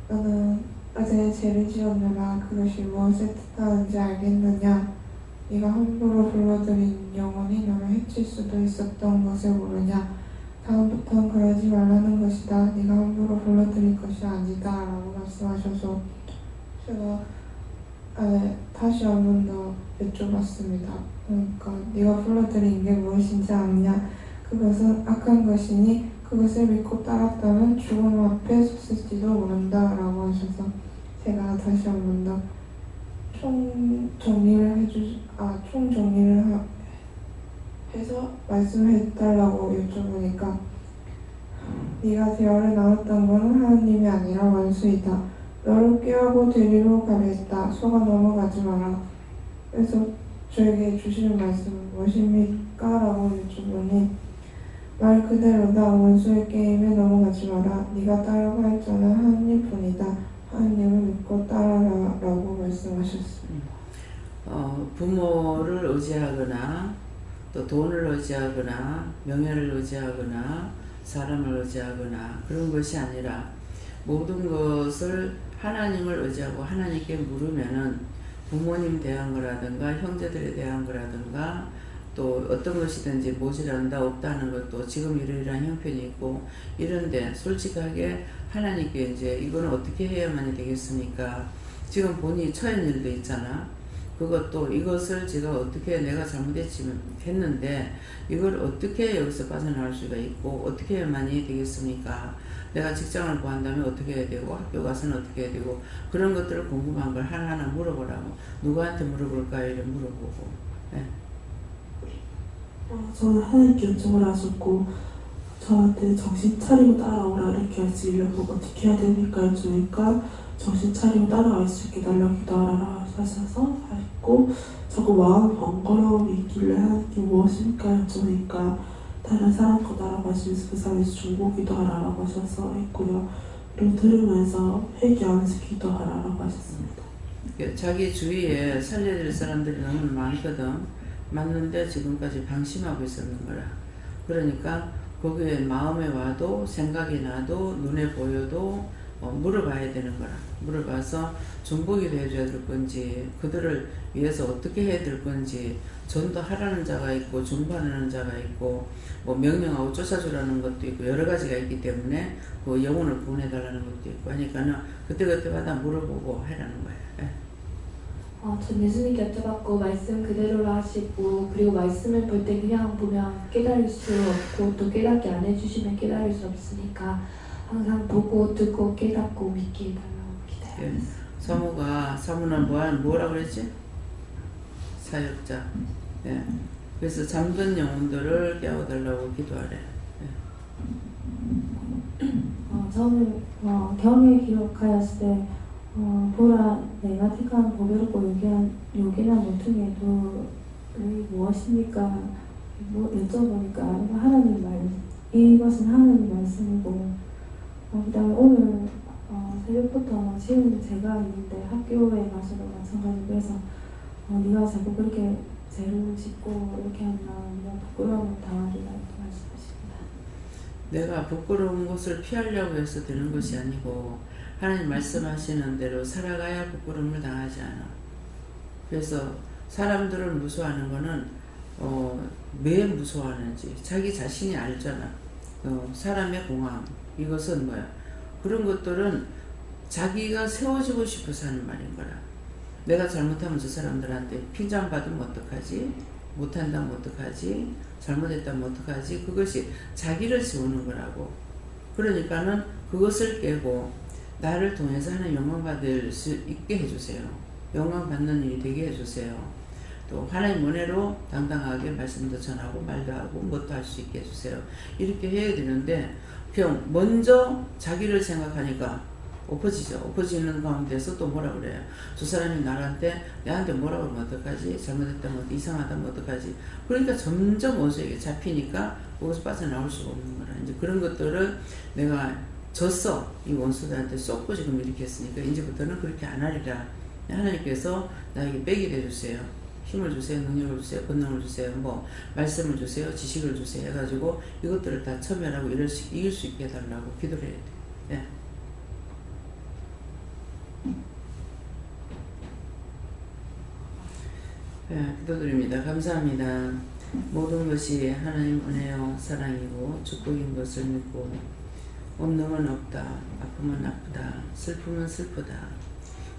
너는 어제 죄를 지었느라 그것이 무엇에 뜻하는지 알겠느냐? 네가 함부로 불러들인 영혼이 너를 해칠 수도 있었던 것을 모르냐? 다음부터는 그러지 말라는 것이다. 네가 함부로 불러들인 것이 아니다 라고 말씀하셔서 제가 다시 한 번 더 여쭤봤습니다. 그러니까 네가 불러들인 게 무엇인지 아느냐? 그것은 악한 것이니 그것을 믿고 따랐다면 죽음 앞에 섰을지도 모른다 라고 하셔서 제가 다시 한 번 더 총정리를 해서 말씀해달라고 여쭤보니까 네가 대화를 나눴던 것은 하나님이 아니라 원수이다. 너를 꾀하고 데리러 가려 했다. 속아 넘어가지 마라. 그래서 저에게 주시는 말씀은 무엇입니까? 라고 여쭤보니 말 그대로다. 원수의 게임에 넘어가지 마라. 네가 따라가 할 자는 하나님뿐이다. 하나님을 믿고 따라라 라고 말씀하셨습니다. 부모를 의지하거나 또 돈을 의지하거나 명예를 의지하거나 사람을 의지하거나 그런 것이 아니라 모든 것을 하나님을 의지하고 하나님께 물으면은 부모님 대한 거라든가 형제들에 대한 거라든가 또 어떤 것이든지 모자란다 없다는 것도 지금 이러이러한 형편이 있고 이런데 솔직하게 하나님께 이제 이거는 어떻게 해야만 되겠습니까? 지금 본인이 처한 일도 있잖아. 그것도 이것을 제가 어떻게 내가 잘못했는데 이걸 어떻게 여기서 빠져나갈 수가 있고 어떻게 해야만이 되겠습니까? 내가 직장을 구한다면 어떻게 해야 되고 학교 가서는 어떻게 해야 되고 그런 것들을 궁금한 걸 하나하나 물어보라고. 누구한테 물어볼까요? 이렇게 물어보고. 네. 저는 하나님께 요청을 하셨고 저한테 정신 차리고 따라오라 이렇게 하시려고 어떻게 해야 됩니까? 여쭈니까 정신 차리고 따라갈 수 있게 달라고 기도하라 하셔서 했고 자꾸 마음 번거로움이 있길래 하나님께 무엇입니까? 여쭈니까 다른 사람 거 따라가시면서 그 사람에서 중보 기도하라고 하셔서 했고요. 그리고 들으면서 회개하면서 기도하라고 하셨습니다. 자기 주위에 살려줄 사람들이 너무 많거든. 맞는데 지금까지 방심하고 있었는 거라. 그러니까 거기에 마음에 와도 생각이 나도 눈에 보여도 물어봐야 되는 거라. 물어봐서 중보기도 해줘야 될 건지 그들을 위해서 어떻게 해야 될 건지 전도하라는 자가 있고 중보하는 자가 있고 뭐 명령하고 쫓아주라는 것도 있고 여러 가지가 있기 때문에 그 영혼을 구원해달라는 것도 있고 하니까는 그때그때마다 물어보고 하라는 거예요. 예. 전 예수님께 여쭤봤고 말씀 그대로 하시고 그리고 말씀을 볼 때 그냥 보면 깨달을 수 없고 또 깨닫게 안 해주시면 깨달을 수 없으니까 항상 보고 듣고 깨닫고 믿게 해달라고 기도해요. 사무는 뭐라고 그랬지? 사역자. 예. 그래서 잠든 영혼들을 깨워달라고 기도하래. 예. 저는 경에 기록하였을 때 보라 내가 택한 보배롭고 요긴한 모퉁이의 돌이 무엇입니까? 여쭤보니까 하나님 이것은 하나님 말씀이고 그 다음에 오늘 새벽부터 지금 제가 있는데 학교에 가서도 마찬가지고 그래서 네가 자꾸 그렇게 죄를 짓고 이렇게 하면 부끄러움을 당하리라 이렇게 말씀하십니다. 내가 부끄러운 것을 피하려고 해서 되는 것이 아니고 하나님 말씀하시는 대로 살아가야 부끄러움을 당하지 않아. 그래서 사람들을 무서워하는 거는 왜 무서워하는지 자기 자신이 알잖아. 사람의 공황 이것은 뭐야? 그런 것들은 자기가 세워지고 싶어서 하는 말인 거라. 내가 잘못하면 저 사람들한테 핀잔받으면 어떡하지? 못한다면 어떡하지? 잘못했다면 어떡하지? 그것이 자기를 세우는 거라고. 그러니까는 그것을 깨고 나를 통해서 하는 영광 받을 수 있게 해주세요. 영광 받는 일이 되게 해주세요. 또 하나님 은혜로 당당하게 말씀도 전하고 말도 하고 뭣도 할 수 있게 해주세요. 이렇게 해야 되는데 그냥 먼저 자기를 생각하니까 엎어지죠. 엎어지는 가운데서 또 뭐라 그래요. 저 사람이 내한테 뭐라 그러면 어떡하지? 잘못했다면 이상하다면 어떡하지? 그러니까 점점 원수에게 잡히니까 거기서 빠져나올 수가 없는 거라. 이제 그런 것들을 내가 졌어. 이 원수들한테 쏟고 지금 이렇게 했으니까 이제부터는 그렇게 안 하리라. 하나님께서 나에게 빽이 돼주세요. 힘을 주세요. 능력을 주세요. 권능을 주세요. 뭐 말씀을 주세요. 지식을 주세요. 해가지고 이것들을 다 처멸하고 이길 수 있게 해달라고 기도를 해야 돼요. 네. 네, 기도드립니다. 감사합니다. 모든 것이 하나님 은혜요 사랑이고 축복인 것을 믿고 없는 없다. 아픔은 아프다. 슬픔은 슬프다.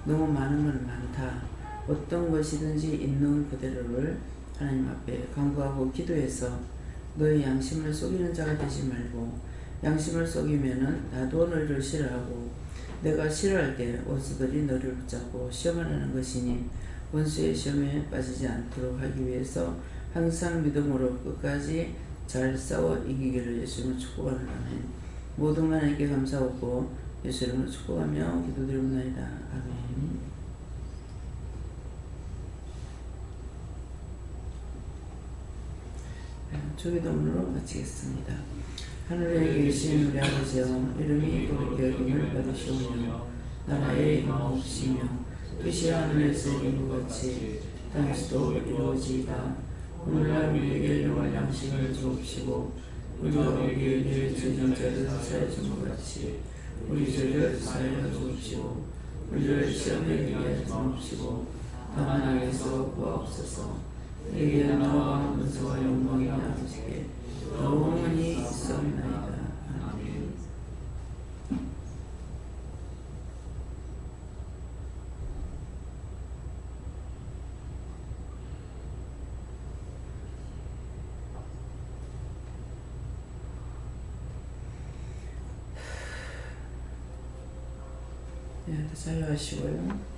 너무 많은 건 많다. 어떤 것이든지 있는 그대로를 하나님 앞에 간구하고 기도해서 너의 양심을 속이는 자가 되지 말고 양심을 속이면은 나도 너를 싫어하고 내가 싫어할 때 원수들이 너를 붙잡고 시험을 하는 것이니 원수의 시험에 빠지지 않도록 하기 위해서 항상 믿음으로 끝까지 잘 싸워 이기기를 예수님을 축복하는 아멘. 모든 하나님께 감사하고 예수 이름으로 축복하며 기도드립니다. 아멘. 주기도문으로 마치겠습니다. 하늘에 계신 우리 아버지여 이름이 거룩히 여김을 받으시오며 나라의 임하옵시며 뜻이 하늘에서 이룬 것 같이 땅에서도 이루어지이다. 오늘날 우리에게 일용할 양식을 주옵시고 우리가 우리에게 죄 진 자를 사하여 준 것 같이 우리 죄를 사하여 주옵시고 우리를 시험에 들게 하지 마옵시고 다만 악에서 구하옵소서. 내게 나와 은혜와 영광이 아버지께 영원히 있사옵나이다. 아멘. 네, 자유하시고요.